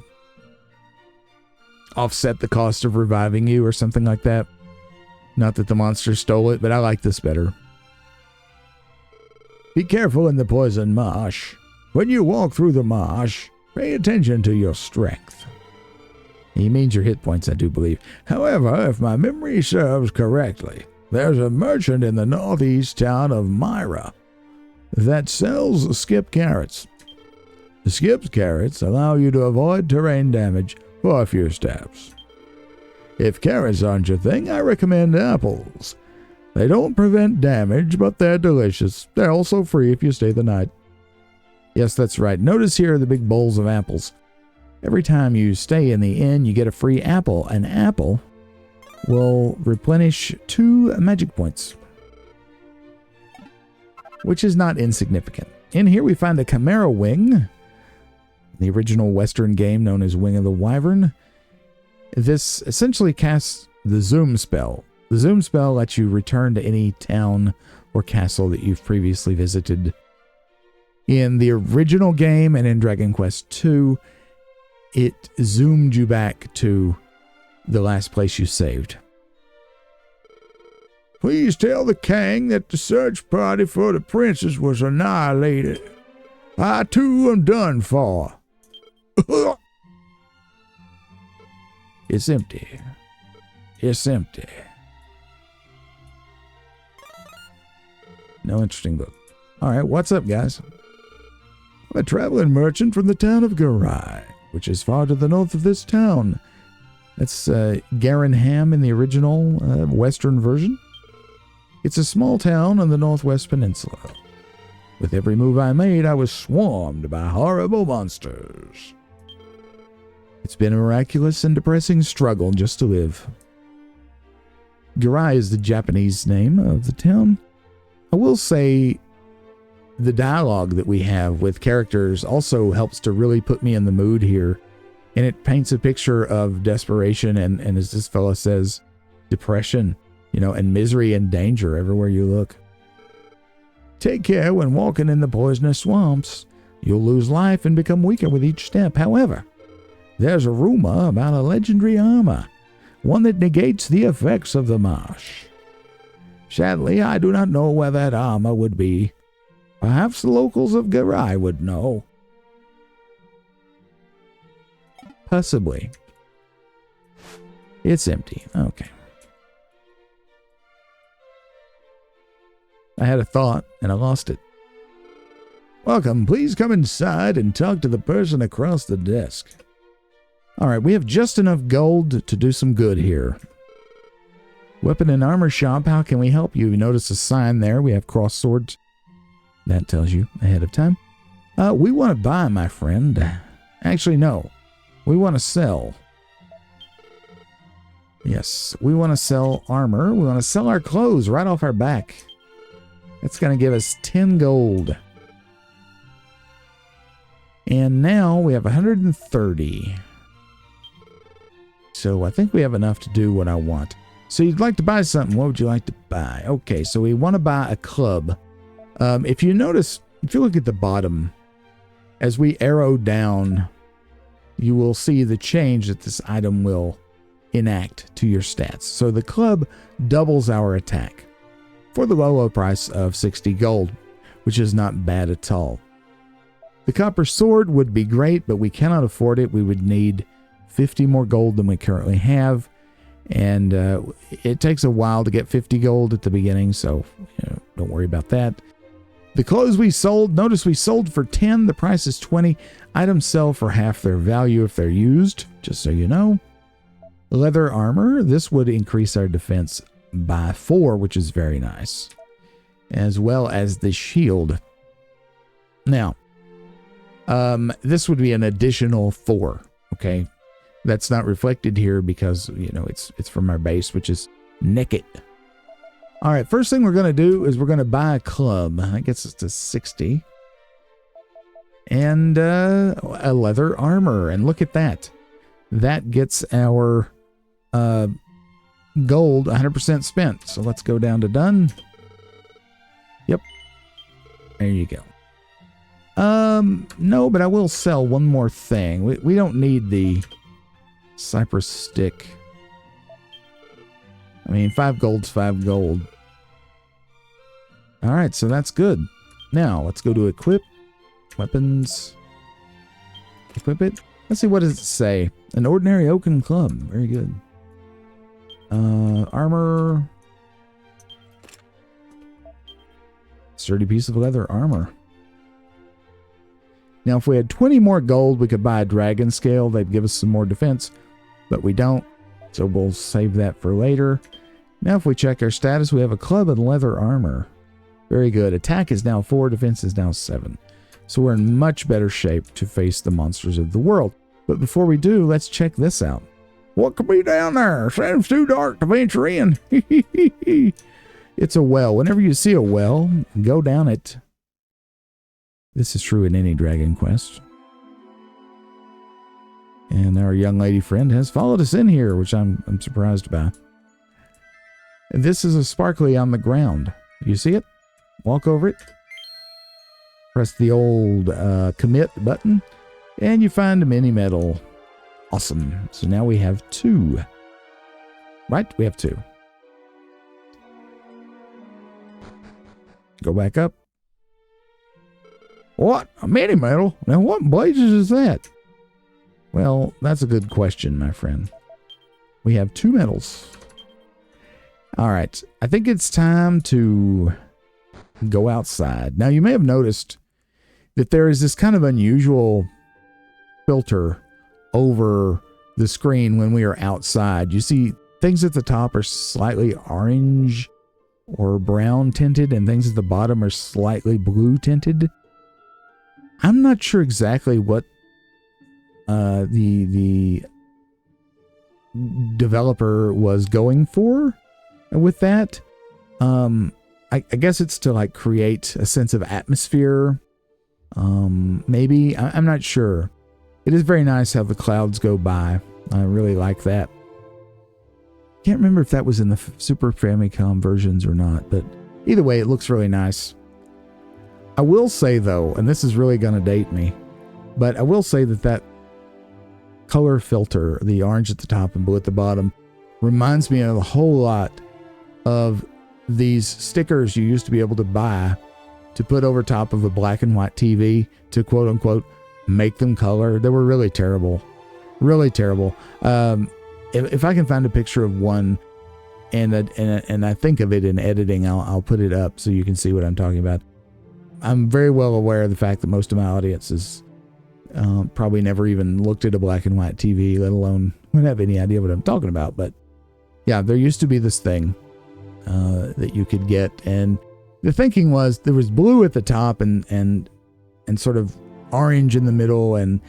S1: offset the cost of reviving you or something like that. Not that the monster stole it, but I like this better. Be careful in the poison marsh. When you walk through the marsh, pay attention to your strength. He means your hit points, I do believe. However, if my memory serves correctly, there's a merchant in the northeast town of Myra that sells skip carrots. The skip carrots allow you to avoid terrain damage for a few steps. If carrots aren't your thing, I recommend apples. They don't prevent damage, but they're delicious. They're also free if you stay the night. Yes, that's right. Notice here the big bowls of apples. Every time you stay in the inn, you get a free apple. An apple will replenish 2 magic points, which is not insignificant. In here, we find a Chimera Wing, the original Western game known as Wing of the Wyvern. This essentially casts the Zoom spell. The Zoom spell lets you return to any town or castle that you've previously visited. In the original game and in Dragon Quest II, it zoomed you back to the last place you saved. Please tell the king that the search party for the princess was annihilated. I too am done for. It's empty. It's empty. No interesting book. All right, what's up, guys? I'm a traveling merchant from the town of Garai, which is far to the north of this town. That's Garenham in the original Western version. It's a small town on the Northwest Peninsula. With every move I made, I was swarmed by horrible monsters. It's been a miraculous and depressing struggle just to live. Garai is the Japanese name of the town. I will say the dialogue that we have with characters also helps to really put me in the mood here. And it paints a picture of desperation and as this fella says, depression, you know, and misery and danger everywhere you look. Take care when walking in the poisonous swamps. You'll lose life and become weaker with each step. However, there's a rumor about a legendary armor one that negates the effects of the marsh. Sadly, I do not know where that armor would be. Perhaps the locals of Garai would know. Possibly. It's empty. Okay. I had a thought, and I lost it. Welcome. Please come inside and talk to the person across the desk. All right, we have just enough gold to do some good here. Weapon and armor shop, how can we help you? You notice a sign there. We have cross swords. That tells you ahead of time. We want to buy, my friend. Actually, no. We want to sell. Yes, we want to sell armor. We want to sell our clothes right off our back. That's going to give us 10 gold. And now we have 130. So I think we have enough to do what I want. So you'd like to buy something. What would you like to buy? Okay, so we want to buy a club. If you notice, if you look at the bottom, as we arrow down, you will see the change that this item will enact to your stats. So the club doubles our attack for the low price of 60 gold, which is not bad at all. The copper sword would be great, but we cannot afford it. We would need 50 more gold than we currently have. And it takes a while to get 50 gold at the beginning, so don't worry about that. The clothes we sold, notice we sold for 10, the price is 20. Items sell for half their value if they're used, just so you know. Leather armor, this would increase our defense by 4, which is very nice. As well as the shield. Now, this would be an additional 4, okay? That's not reflected here because, it's from our base, which is naked. All right, first thing we're going to do is we're going to buy a club. That gets us to 60. And a leather armor. And look at that. That gets our gold 100% spent. So let's go down to done. Yep. There you go. No, but I will sell one more thing. We don't need the cypress stick. I mean, 5 gold's 5 gold. All right, so that's good. Now, let's go to equip. Weapons. Equip it. Let's see, what does it say? An ordinary oaken club. Very good. Armor. Sturdy piece of leather armor. Now, if we had 20 more gold, we could buy a dragon scale. They'd give us some more defense, but we don't. So we'll save that for later. Now, if we check our status, we have a club and leather armor. Very good. Attack is now 4, defense is now 7. So we're in much better shape to face the monsters of the world. But before we do, let's check this out. What could be down there? Seems too dark to venture in. It's a well. Whenever you see a well, go down it. This is true in any Dragon Quest. And our young lady friend has followed us in here, which I'm surprised by. This is a sparkly on the ground. You see it? Walk over it. Press the old commit button. And you find a mini medal. Awesome. So now we have 2. Right? We have 2. Go back up. What? A mini medal? Now what blazes is that? Well, that's a good question, my friend. We have 2 medals. All right. I think it's time to go outside. Now, you may have noticed that there is this kind of unusual filter over the screen when we are outside. You see things at the top are slightly orange or brown tinted, and things at the bottom are slightly blue tinted. I'm not sure exactly what the developer was going for with that. I guess it's to like create a sense of atmosphere. Maybe. I'm not sure. It is very nice how the clouds go by. I really like that. Can't remember if that was in the Super Famicom versions or not, but either way, it looks really nice. I will say, though, and this is really going to date me, but I will say that color filter, the orange at the top and blue at the bottom, reminds me of a whole lot of these stickers you used to be able to buy to put over top of a black and white TV to quote unquote make them color. They were really terrible. Really terrible. If I can find a picture of one and I think of it in editing, I'll put it up so you can see what I'm talking about. I'm very well aware of the fact that most of my audience is probably never even looked at a black and white TV, let alone would have any idea what I'm talking about. But yeah, there used to be this thing that you could get, and the thinking was there was blue at the top and sort of orange in the middle and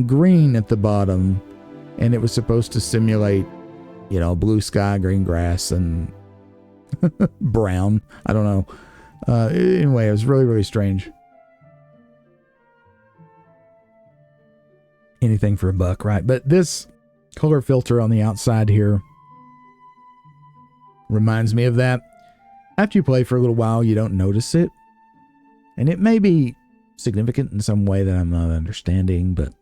S1: green at the bottom, and it was supposed to simulate, you know, blue sky, green grass, and brown. I don't know. Anyway, it was really, really strange. Anything for a buck, right? But this color filter on the outside here reminds me of that. After you play for a little while, you don't notice it. And it may be significant in some way that I'm not understanding, but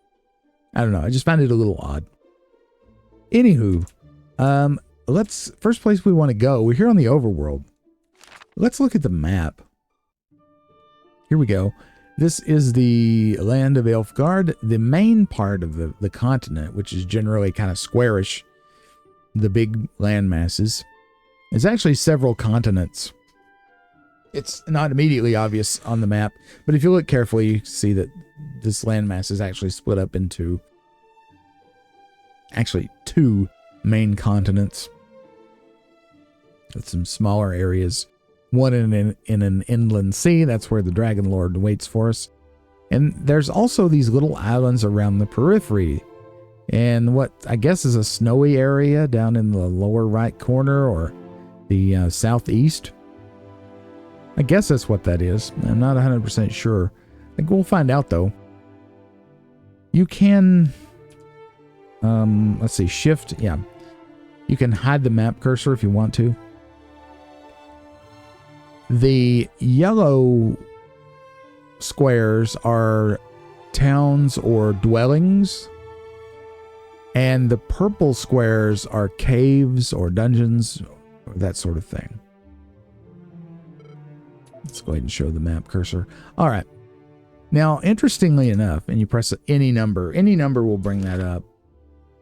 S1: I don't know. I just find it a little odd. Anywho, first place we want to go. We're here on the overworld. Let's look at the map. Here we go. This is the land of Elfgard, the main part of the continent, which is generally kind of squarish, the big land masses. There's actually several continents. It's not immediately obvious on the map, but if you look carefully, you see that this landmass is actually split up into actually 2 main continents with some smaller areas. One in an inland sea, that's where the Dragon Lord waits for us. And there's also these little islands around the periphery. And what I guess is a snowy area down in the lower right corner or the southeast. I guess that's what that is. I'm not 100% sure. I think we'll find out though. You can, let's see, shift. Yeah. You can hide the map cursor if you want to. The yellow squares are towns or dwellings, and the purple squares are caves or dungeons or that sort of thing. Let's go ahead and show the map cursor. All right. Now, interestingly enough, and you press any number will bring that up,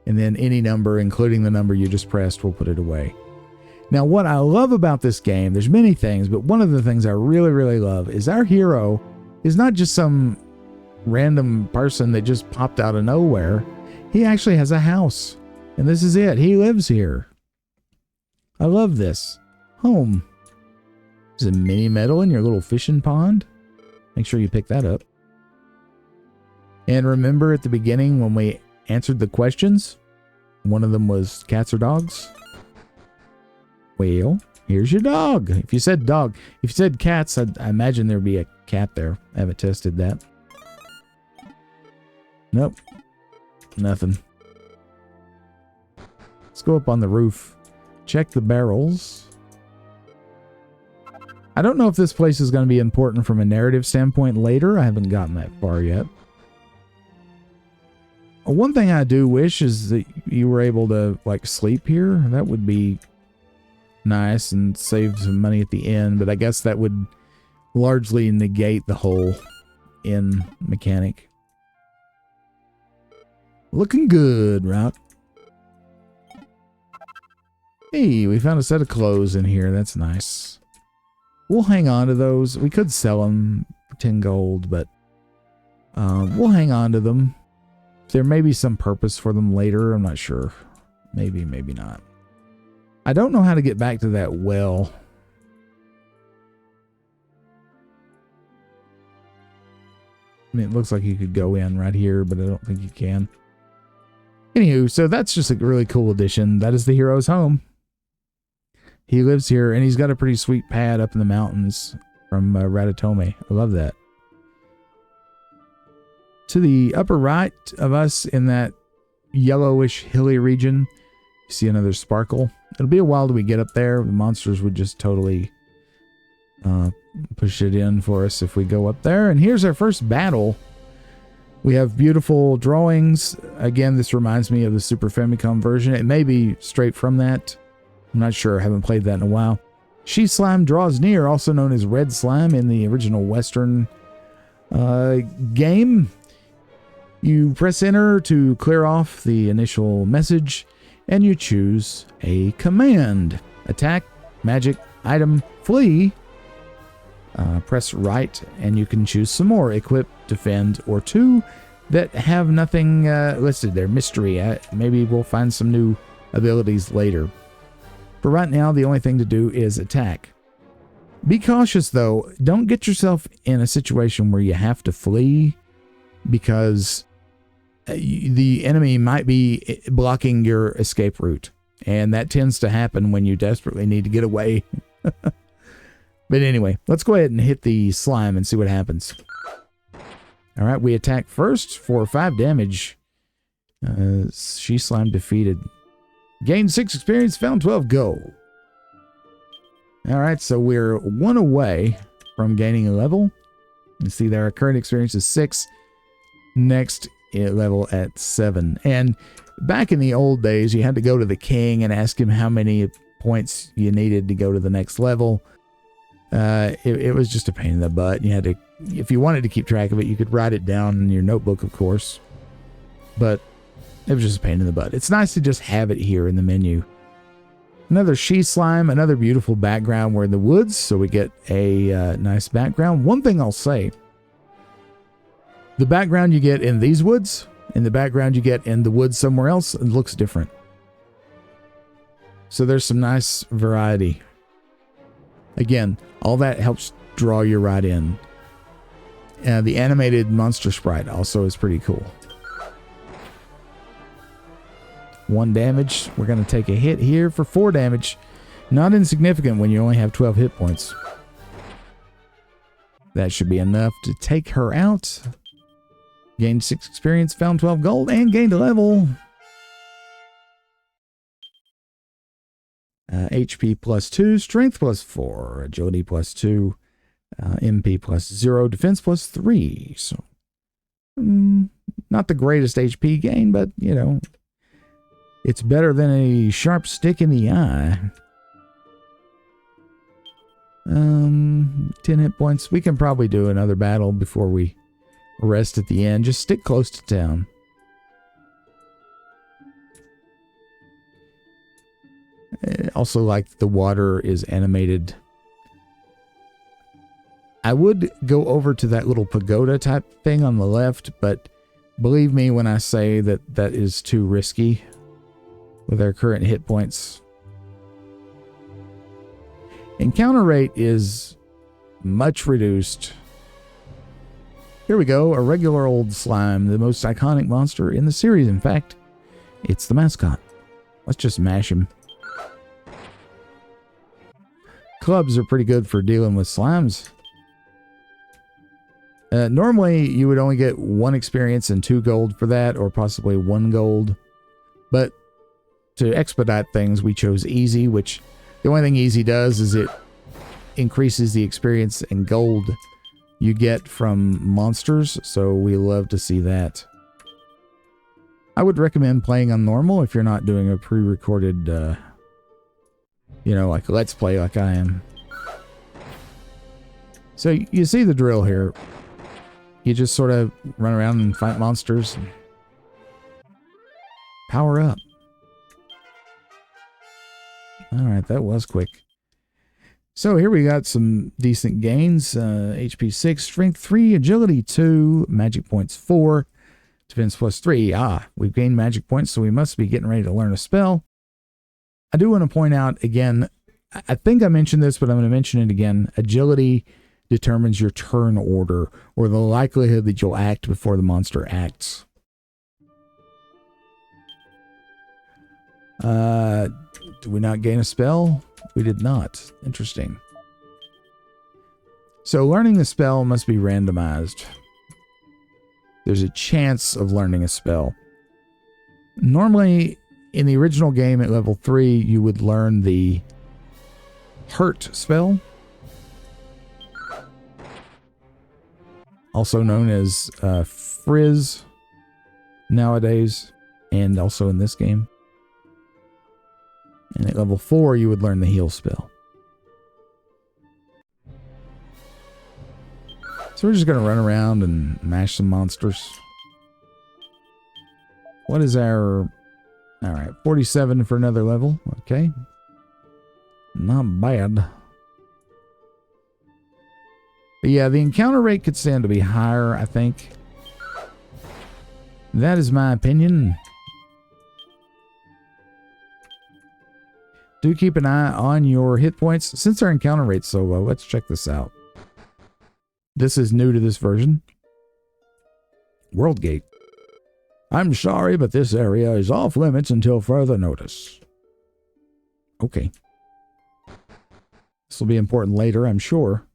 S1: and then any number, including the number you just pressed, will put it away. Now, what I love about this game, there's many things, but one of the things I really, really love is our hero is not just some random person that just popped out of nowhere. He actually has a house, and this is it. He lives here. I love this. Home. There's a mini medal in your little fishing pond. Make sure you pick that up. And remember at the beginning when we answered the questions, one of them was cats or dogs? Well, here's your dog. If you said dog, if you said cats, I imagine there'd be a cat there. I haven't tested that. Nope. Nothing. Let's go up on the roof. Check the barrels. I don't know if this place is going to be important from a narrative standpoint later. I haven't gotten that far yet. One thing I do wish is that you were able to, like, sleep here. That would be nice and save some money at the end, but I guess that would largely negate the whole inn mechanic. Looking good, Rock. Hey, we found a set of clothes in here. That's nice. We'll hang on to those. We could sell them for 10 gold, but we'll hang on to them. There may be some purpose for them later. I'm not sure. Maybe, maybe not. I don't know how to get back to that well. I mean, it looks like you could go in right here, but I don't think you can. Anywho, so that's just a really cool addition. That is the hero's home. He lives here, and he's got a pretty sweet pad up in the mountains from Ratatome. I love that. To the upper right of us in that yellowish hilly region, you see another sparkle. It'll be a while till we get up there. The monsters would just totally push it in for us if we go up there. And here's our first battle. We have beautiful drawings. Again, this reminds me of the Super Famicom version. It may be straight from that. I'm not sure. I haven't played that in a while. She Slime Draws Near, also known as Red Slime in the original Western game. You press enter to clear off the initial message, and you choose a command. Attack, magic, item, flee. Press right, and you can choose some more. Equip, defend, or two that have nothing listed there. Mystery. Maybe we'll find some new abilities later. For right now, the only thing to do is attack. Be cautious, though. Don't get yourself in a situation where you have to flee, because the enemy might be blocking your escape route. And that tends to happen when you desperately need to get away. But anyway, let's go ahead and hit the slime and see what happens. All right, we attack first for 5 damage. She Slime defeated. Gained 6 experience, found 12 gold. All right, so we're 1 away from gaining a level. You see there, our current experience is 6. Next level at 7. And back in the old days, you had to go to the king and ask him how many points you needed to go to the next level. It was just a pain in the butt. You had to, if you wanted to keep track of it, you could write it down in your notebook, of course. But it was just a pain in the butt. It's nice to just have it here in the menu. Another She Slime, another beautiful background. We're in the woods, so we get a nice background. One thing I'll say, the background you get in these woods and the background you get in the woods somewhere else, it looks different. So there's some nice variety. Again, all that helps draw you right in. The animated monster sprite also is pretty cool. 1 damage. We're going to take a hit here for 4 damage. Not insignificant when you only have 12 hit points. That should be enough to take her out. Gained 6 experience, found 12 gold, and gained a level. HP plus 2, strength plus 4, agility plus 2, MP plus 0, defense plus 3. So, not the greatest HP gain, but, you know, it's better than a sharp stick in the eye. 10 hit points. We can probably do another battle before we rest at the end. Just stick close to town. Also, like the water is animated. I would go over to that little pagoda type thing on the left, but believe me when I say that that is too risky with our current hit points. Encounter rate is much reduced. Here we go, a regular old slime, the most iconic monster in the series. In fact, it's the mascot. Let's just mash him. Clubs are pretty good for dealing with slimes. Normally, you would only get 1 experience and 2 gold for that, or possibly 1 gold. But to expedite things, we chose easy, which the only thing easy does is it increases the experience and gold you get from monsters, so we love to see that. I would recommend playing on normal if you're not doing a pre-recorded, you know, like let's play like I am. So you see the drill here. You just sort of run around and fight monsters. And power up. Alright, that was quick. So here we got some decent gains. HP 6, Strength 3, Agility 2, Magic Points 4, Defense plus 3. We've gained Magic Points, so we must be getting ready to learn a spell. I do want to point out, again, I think I mentioned this, but I'm going to mention it again. Agility determines your turn order, or the likelihood that you'll act before the monster acts. Did we not gain a spell? We did not. Interesting. So learning the spell must be randomized. There's a chance of learning a spell. Normally, in the original game at level 3, you would learn the hurt spell. also known as Frizz nowadays, and also in this game. And at level 4, you would learn the heal spell. So we're just going to run around and mash some monsters. What is our... Alright, 47 for another level. Okay. Not bad. But yeah, the encounter rate could stand to be higher, I think. That is my opinion. Do keep an eye on your hit points. Since our encounter rate's so low, let's check this out. This is new to this version. World Gate. I'm sorry, but this area is off limits until further notice. Okay. This will be important later, I'm sure.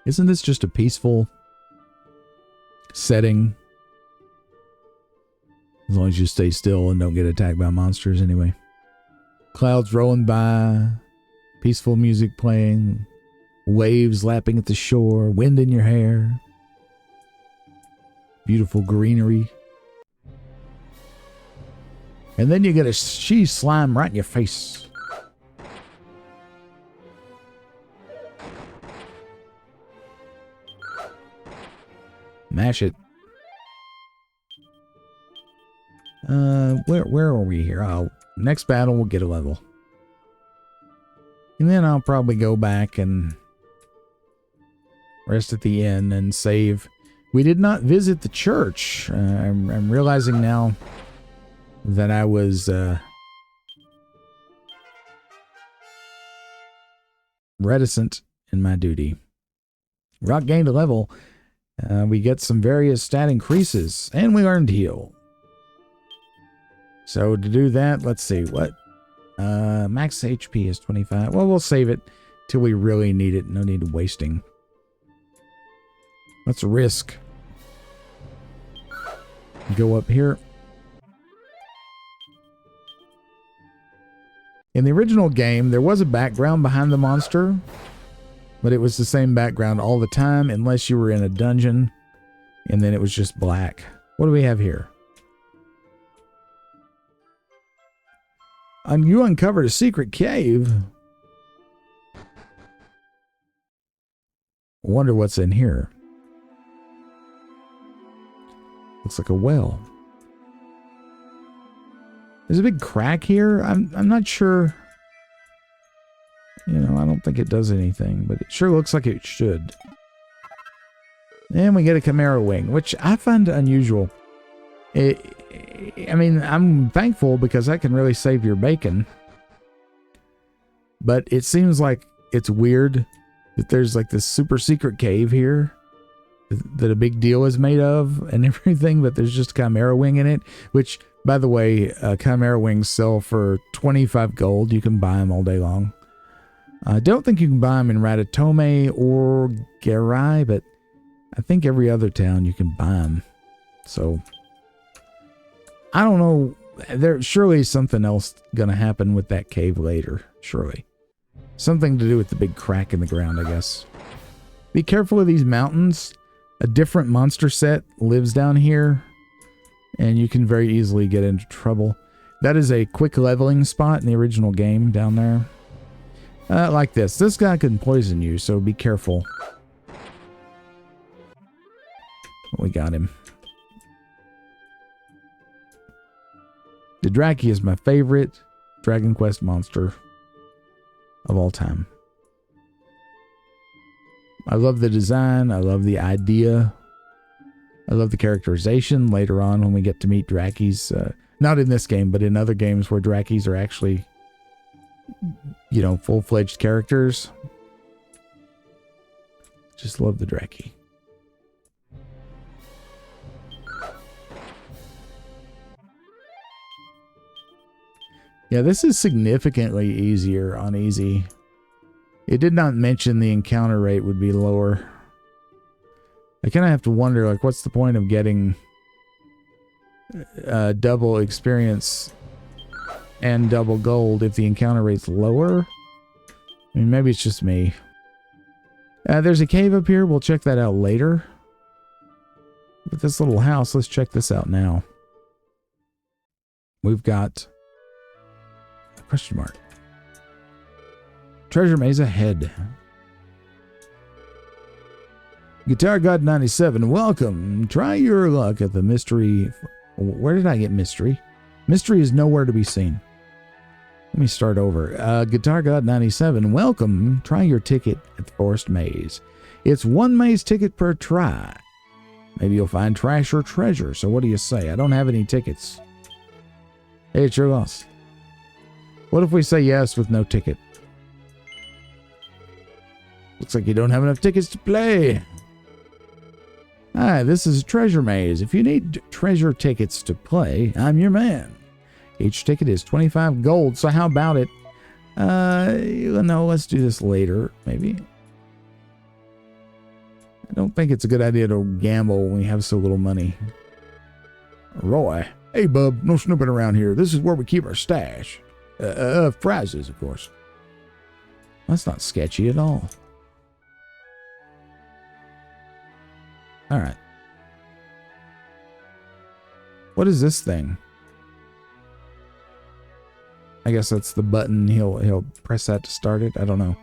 S1: Isn't this just a peaceful setting? As long as you stay still and don't get attacked by monsters anyway. Clouds rolling by, peaceful music playing, waves lapping at the shore, wind in your hair. Beautiful greenery. And then you get a she slime right in your face. Mash it. Where are we here? Oh, next battle we'll get a level. And then I'll probably go back and rest at the inn and save. We did not visit the church. I'm realizing now that I was reticent in my duty. Rock gained a level. We get some various stat increases, and we learned heal. So to do that, let's see what max HP is 25. Well, we'll save it till we really need it. No need of wasting. Let's risk. Go up here. In the original game, there was a background behind the monster, but it was the same background all the time unless you were in a dungeon, and then it was just black. What do we have here? You uncovered a secret cave. Wonder what's in here. Looks like a well. There's a big crack here. I'm not sure. You know, I don't think it does anything, but it sure looks like it should. And we get a Chimera wing, which I find unusual. I mean, I'm thankful because that can really save your bacon. But it seems like it's weird that there's like this super secret cave here that a big deal is made of and everything, but there's just a Chimera wing in it, which, by the way, Chimera wings sell for 25 gold. You can buy them all day long. I don't think you can buy them in Ratatome or Garai, but I think every other town you can buy them. So I don't know. There surely is something else going to happen with that cave later. Surely. Something to do with the big crack in the ground, I guess. Be careful of these mountains. A different monster set lives down here, and you can very easily get into trouble. That is a quick leveling spot in the original game down there. Like this. This guy can poison you, so be careful. We got him. The Draki is my favorite Dragon Quest monster of all time. I love the design. I love the idea. I love the characterization later on when we get to meet Drakis. Not in this game, but in other games where Drakis are actually, you know, full-fledged characters. Just love the Draki. Yeah, this is significantly easier on easy. It did not mention the encounter rate would be lower. I kind of have to wonder, like, what's the point of getting double experience and double gold if the encounter rate's lower? I mean, maybe it's just me. There's a cave up here. We'll check that out later. But this little house, let's check this out now. We've got a question mark. Treasure maze ahead. Guitar God 97, welcome. Try your luck at the mystery. Where did I get mystery? Mystery is nowhere to be seen. Let me start over. Guitar God 97, welcome. Try your ticket at the Forest Maze. It's one maze ticket per try. Maybe you'll find trash or treasure. So what do you say? I don't have any tickets. Hey, it's your loss. What if we say yes with no ticket? Looks like you don't have enough tickets to play. Hi, this is a treasure maze. If you need treasure tickets to play, I'm your man. Each ticket is 25 gold, so how about it? No, let's do this later, maybe. I don't think it's a good idea to gamble when we have so little money. Roy. Hey, bub, no snooping around here. This is where we keep our stash. Prizes, of course. That's not sketchy at all. All right. What is this thing? I guess that's the button. He'll press that to start it. I don't know.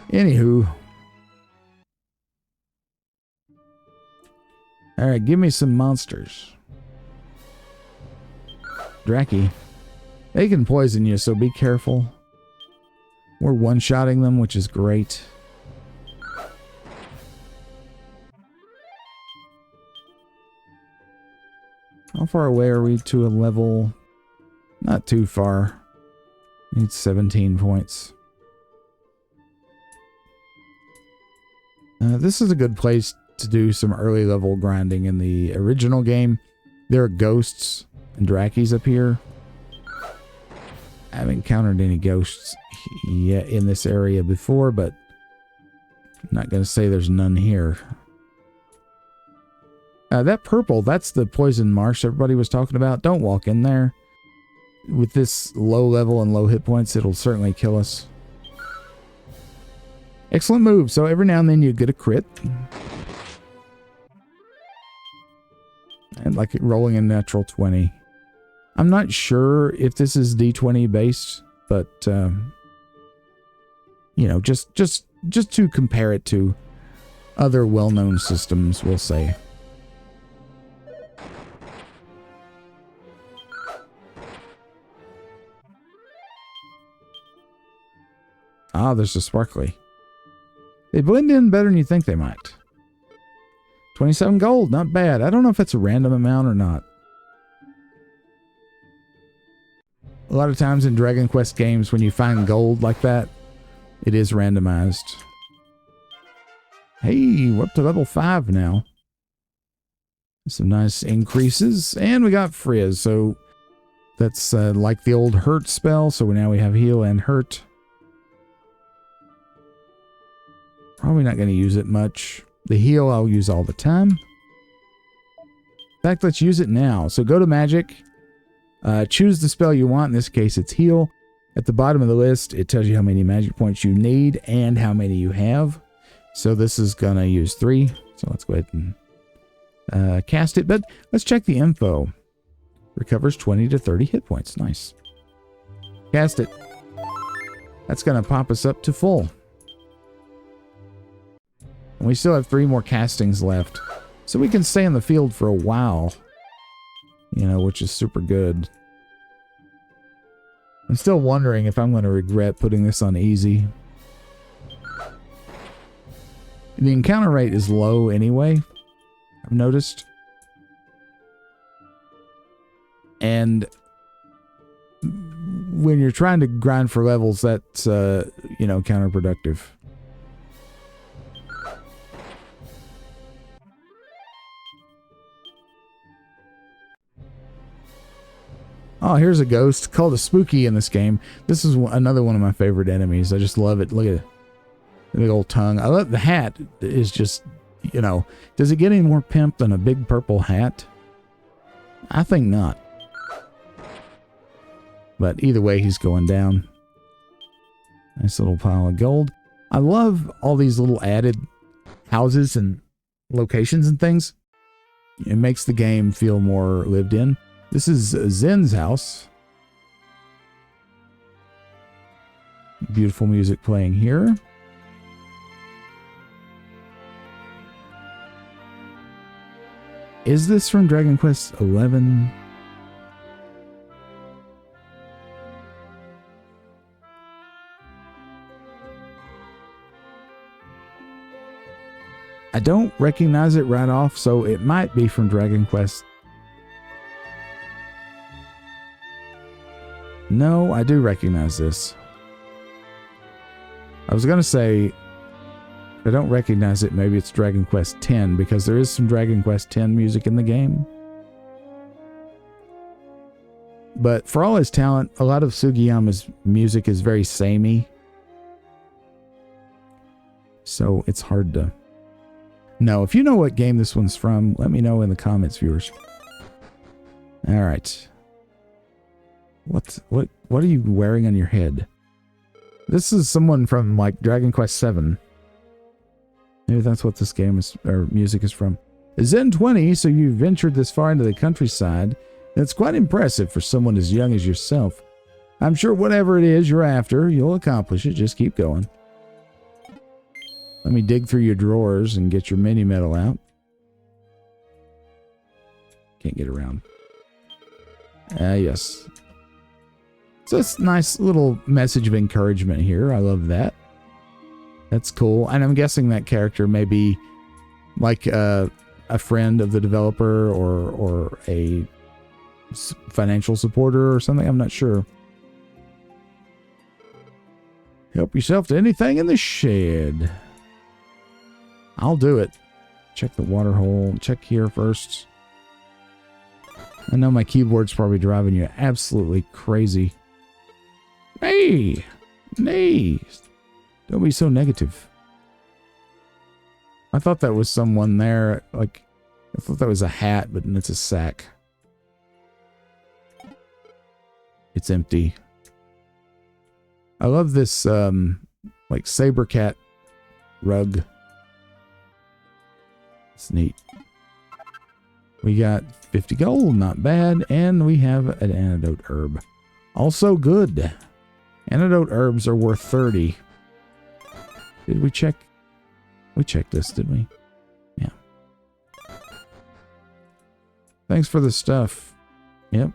S1: Anywho. All right, give me some monsters. Dracky. They can poison you, so be careful. We're one-shotting them, which is great. How far away are we to a level? Not too far. Need 17 points. This is a good place to do some early level grinding. In the original game, there are ghosts and Drackies up here. I haven't encountered any ghosts yet in this area before, but I'm not going to say there's none here. That purple, that's the poison marsh everybody was talking about. Don't walk in there. With this low level and low hit points, it'll certainly kill us. Excellent move. So every now and then you get a crit. And like rolling a natural 20. I'm not sure if this is D20 based, but you know, just to compare it to other well-known systems, we'll say. Ah, there's a sparkly. They blend in better than you think they might. 27 gold, not bad. I don't know if it's a random amount or not. A lot of times in Dragon Quest games, when you find gold like that, it is randomized. Hey, we're up to level 5 now. Some nice increases. And we got Frizz, so that's like the old hurt spell. So now we have heal and hurt. Probably not going to use it much. The heal I'll use all the time. In fact, let's use it now. So go to magic. Choose the spell you want. In this case, it's heal. At the bottom of the list, it tells you how many magic points you need and how many you have. So this is going to use 3. So let's go ahead and cast it. But let's check the info. Recovers 20 to 30 hit points. Nice. Cast it. That's going to pop us up to full. And we still have 3 more castings left. So we can stay in the field for a while. You know, which is super good. I'm still wondering if I'm going to regret putting this on easy. The encounter rate is low anyway, I've noticed. And when you're trying to grind for levels, that's, you know, counterproductive. Oh, here's a ghost called a Spooky in this game. This is another one of my favorite enemies. I just love it. Look at the big old tongue. I love the hat. Is just, you know, does it get any more pimp than a big purple hat? I think not. But either way, he's going down. Nice little pile of gold. I love all these little added houses and locations and things. It makes the game feel more lived in. This is Zen's house. Beautiful music playing here. Is this from Dragon Quest XI? I don't recognize it right off, so it might be from Dragon Quest. No, I do recognize this. I was going to say, if I don't recognize it, maybe it's Dragon Quest X, because there is some Dragon Quest X music in the game. But for all his talent, a lot of Sugiyama's music is very samey. So it's hard to... No, if you know what game this one's from, let me know in the comments, viewers. All right. What are you wearing on your head? This is someone from like Dragon Quest VII. Maybe that's what this game is, or music is from. Zen 20, so you've ventured this far into the countryside. That's quite impressive for someone as young as yourself. I'm sure whatever it is you're after, you'll accomplish it. Just keep going. Let me dig through your drawers and get your mini medal out. Can't get around. Yes. So it's a nice little message of encouragement here. I love that. That's cool. And I'm guessing that character may be like a friend of the developer or a financial supporter or something. I'm not sure. Help yourself to anything in the shed. I'll do it. Check the water hole. Check here first. I know my keyboard's probably driving you absolutely crazy. Hey! Nay! Don't be so negative. I thought that was someone there. Like, I thought that was a hat, but it's a sack. It's empty. I love this, like, saber cat rug. It's neat. We got 50 gold, not bad, and we have an antidote herb. Also good. Antidote herbs are worth 30. Did we check? We checked this, didn't we? Yeah. Thanks for the stuff. Yep.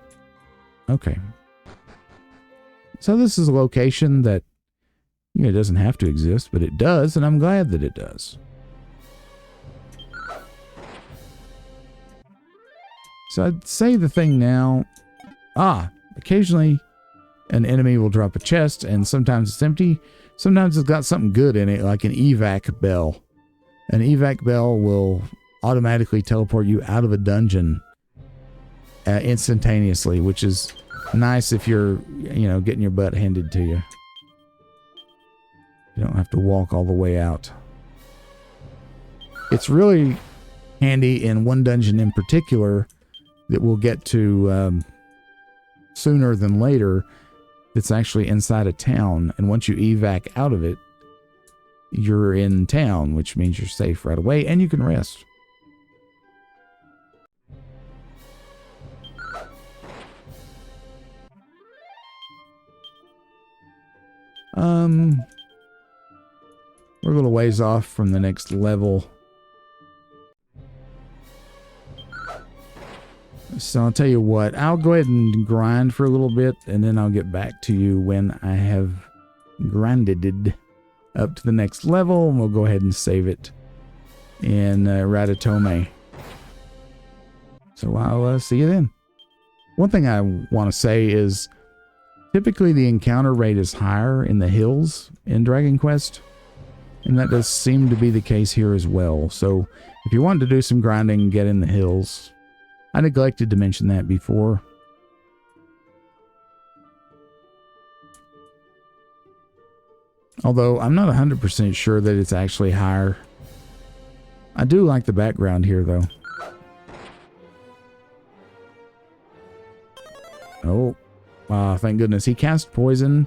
S1: Okay. So this is a location that, you know, it doesn't have to exist, but it does, and I'm glad that it does. So I'd say the thing now, occasionally an enemy will drop a chest, and sometimes it's empty. Sometimes it's got something good in it, like an evac bell. An evac bell will automatically teleport you out of a dungeon instantaneously, which is nice if you're, you know, getting your butt handed to you. You don't have to walk all the way out. It's really handy in one dungeon in particular that we'll get to sooner than later. It's actually inside a town, and once you evac out of it, you're in town, which means you're safe right away, and you can rest. We're a little ways off from the next level. So I'll tell you what, I'll go ahead and grind for a little bit, and then I'll get back to you when I have grinded up to the next level, and we'll go ahead and save it in Ratatome. So I'll see you then. One thing I want to say is, typically the encounter rate is higher in the hills in Dragon Quest, and that does seem to be the case here as well. So if you want to do some grinding, get in the hills. I neglected to mention that before. Although I'm not 100% sure that it's actually higher. I do like the background here, though. Oh, thank goodness. He cast poison.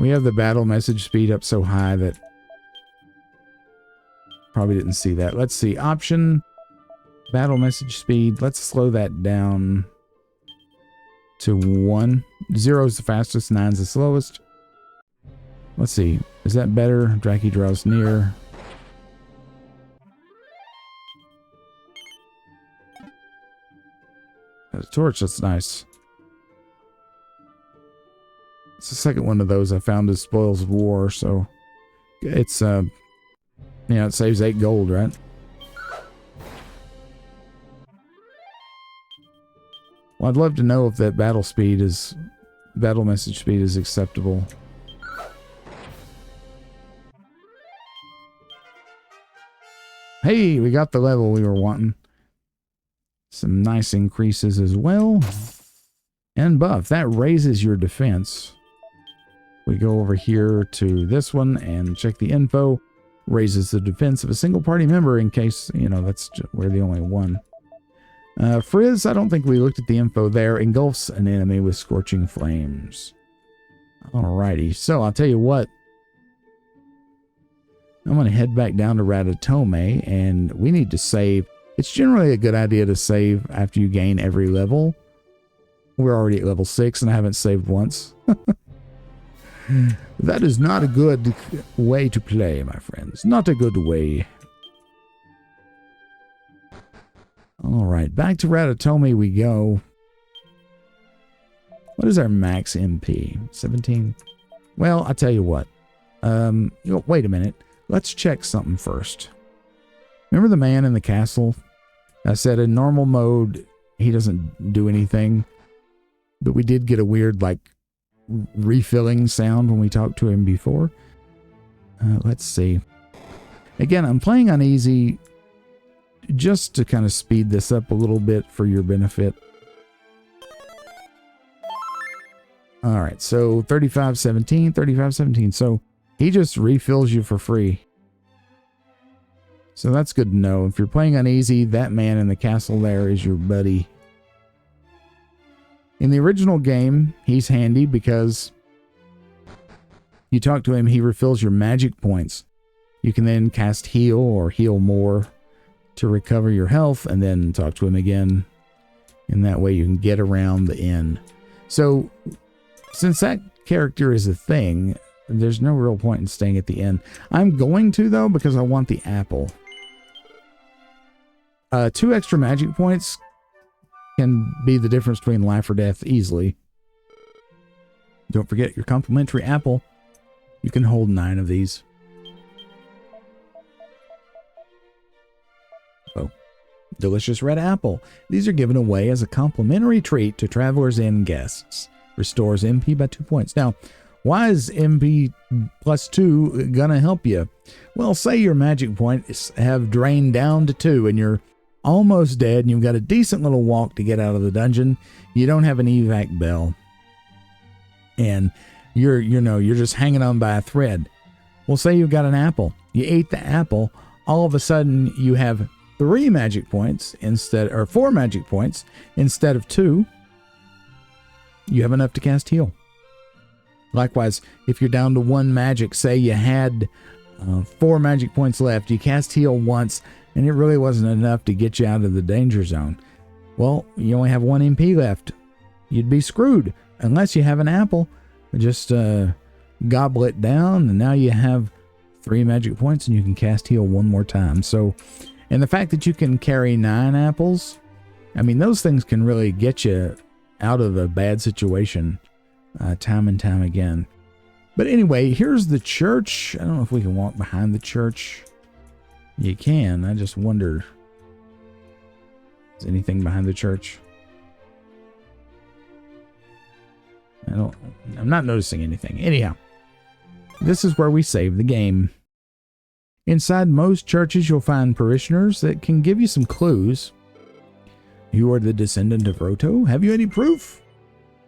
S1: We have the battle message speed up so high that probably didn't see that. Let's see. Option, battle message speed. Let's slow that down to 1. 0 is the fastest, 9 is the slowest. Let's see. Is that better? Draki draws near. A torch, that's nice. It's the second one of those I found as Spoils of War, so it's, it saves 8 gold, right? Well, I'd love to know if that battle message speed is acceptable. Hey, we got the level we were wanting. Some nice increases as well. And buff. That raises your defense. We go over here to this one and check the info. Raises the defense of a single party member in case, we're the only one. Frizz, I don't think we looked at the info there. Engulfs an enemy with scorching flames. Alrighty, so I'll tell you what. I'm going to head back down to Ratatome, and we need to save. It's generally a good idea to save after you gain every level. We're already at level 6, and I haven't saved once. That is not a good way to play, my friends. Not a good way. Alright, back to Ratatome we go. What is our max MP? 17? Well, I'll tell you what. Wait a minute. Let's check something first. Remember the man in the castle? I said in normal mode, he doesn't do anything. But we did get a weird, refilling sound when we talked to him before. Let's see. Again, I'm playing on easy just to kind of speed this up a little bit for your benefit. Alright, so 3517, 3517. So he just refills you for free. So that's good to know. If you're playing on easy, that man in the castle there is your buddy. In the original game, he's handy because you talk to him, he refills your magic points. You can then cast heal or heal more to recover your health and then talk to him again. And that way you can get around the inn. So since that character is a thing, there's no real point in staying at the inn. I'm going to, though, because I want the apple. 2 extra magic points can be the difference between life or death easily. Don't forget your complimentary apple. You can hold 9 of these. Oh, delicious red apple. These are given away as a complimentary treat to Traveler's Inn guests. Restores MP by 2 points. Now, why is MP plus 2 gonna help you? Well, say your magic points have drained down to 2 and you're almost dead and you've got a decent little walk to get out of the dungeon. You don't have an evac bell. And you're just hanging on by a thread. Well, say you've got an apple. You ate the apple. All of a sudden you have 3 magic points or 4 magic points instead of 2. You have enough to cast heal. Likewise, if you're down to 1 magic, say you had 4 magic points left, you cast heal once, and it really wasn't enough to get you out of the danger zone. Well, you only have 1 MP left. You'd be screwed unless you have an apple. Just gobble it down, and now you have 3 magic points, and you can cast heal 1 more time. So, and the fact that you can carry 9 apples, I mean, those things can really get you out of a bad situation time and time again. But anyway, here's the church. I don't know if we can walk behind the church. You can. I just wonder. Is anything behind the church? I'm not noticing anything. Anyhow, this is where we save the game. Inside most churches, you'll find parishioners that can give you some clues. You are the descendant of Roto. Have you any proof?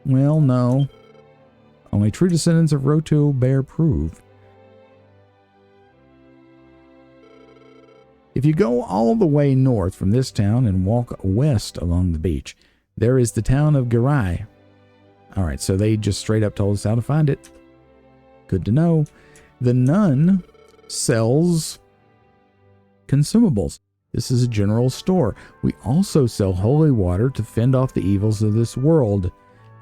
S1: Well, no. Only true descendants of Roto bear proof. If you go all the way north from this town and walk west along the beach, there is the town of Garai. Alright, so they just straight up told us how to find it. Good to know. The nun sells consumables. This is a general store. We also sell holy water to fend off the evils of this world.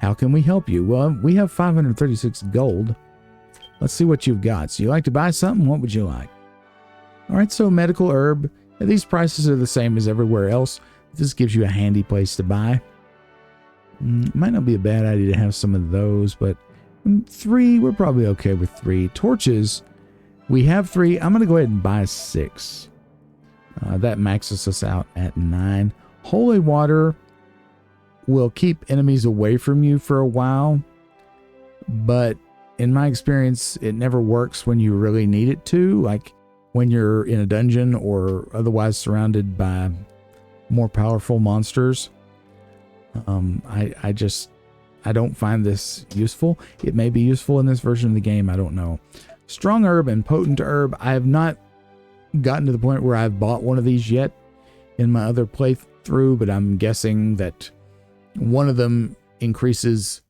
S1: How can we help you? Well, we have 536 gold. Let's see what you've got. So you like to buy something? What would you like? All right, so medical herb. These prices are the same as everywhere else. This gives you a handy place to buy. Might not be a bad idea to have some of those, but 3, we're probably okay with 3. Torches, we have 3. I'm going to go ahead and buy 6. That maxes us out at 9. Holy water will keep enemies away from you for a while, but in my experience, it never works when you really need it to, like when you're in a dungeon or otherwise surrounded by more powerful monsters. I don't find this useful. It may be useful in this version of the game. I don't know. Strong herb and potent herb. I have not gotten to the point where I've bought one of these yet in my other playthrough, but I'm guessing that one of them increases,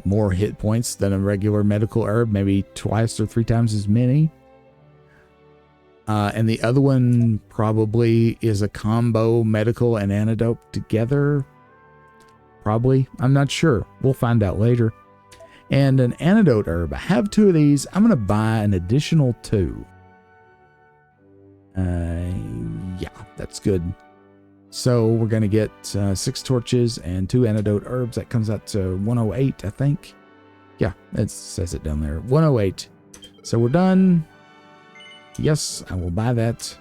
S1: more hit points than a regular medical herb, maybe twice or 3 times as many. And the other one probably is a combo medical and antidote together. Probably. I'm not sure. We'll find out later. And an antidote herb. I have 2 of these. I'm going to buy an additional 2. Yeah, that's good. So we're going to get 6 torches and 2 antidote herbs. That comes out to 108, I think. Yeah, it says it down there. 108. So we're done. Yes, I will buy that.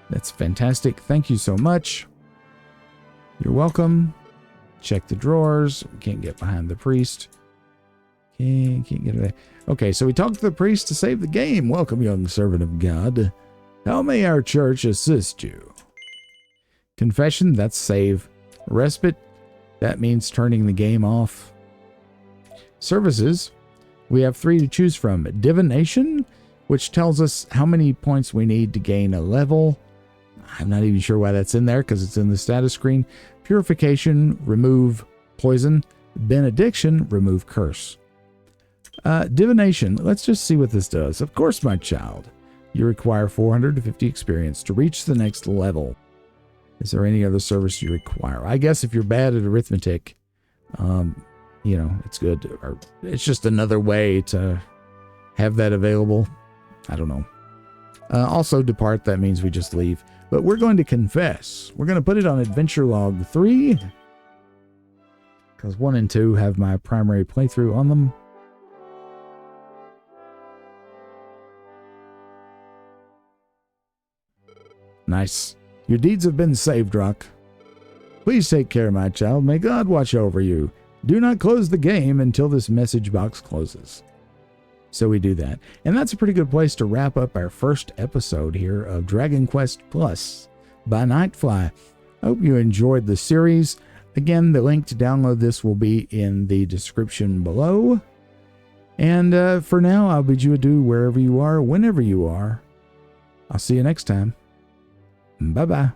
S1: That's fantastic. Thank you so much. You're welcome. Check the drawers. We can't get behind the priest. Can't get away. Okay, so we talked to the priest to save the game. Welcome, young servant of God. How may our church assist you? Confession, that's save. Respite, that means turning the game off. Services, we have 3 to choose from. Divination, which tells us how many points we need to gain a level. I'm not even sure why that's in there because it's in the status screen. Purification, remove poison. Benediction, remove curse. Divination, let's just see what this does. Of course, my child. You require 450 experience to reach the next level. Is there any other service you require? I guess if you're bad at arithmetic, it's good. Or it's just another way to have that available. I don't know. Also, depart, that means we just leave. But we're going to confess. We're going to put it on Adventure Log 3. Because 1 and 2 have my primary playthrough on them. Nice. Your deeds have been saved, Rock. Please take care, my child. May God watch over you. Do not close the game until this message box closes. So we do that. And that's a pretty good place to wrap up our first episode here of Dragon Quest Plus by NightFly. I hope you enjoyed the series. Again, the link to download this will be in the description below. And for now, I'll bid you adieu wherever you are, whenever you are. I'll see you next time. Bye-bye.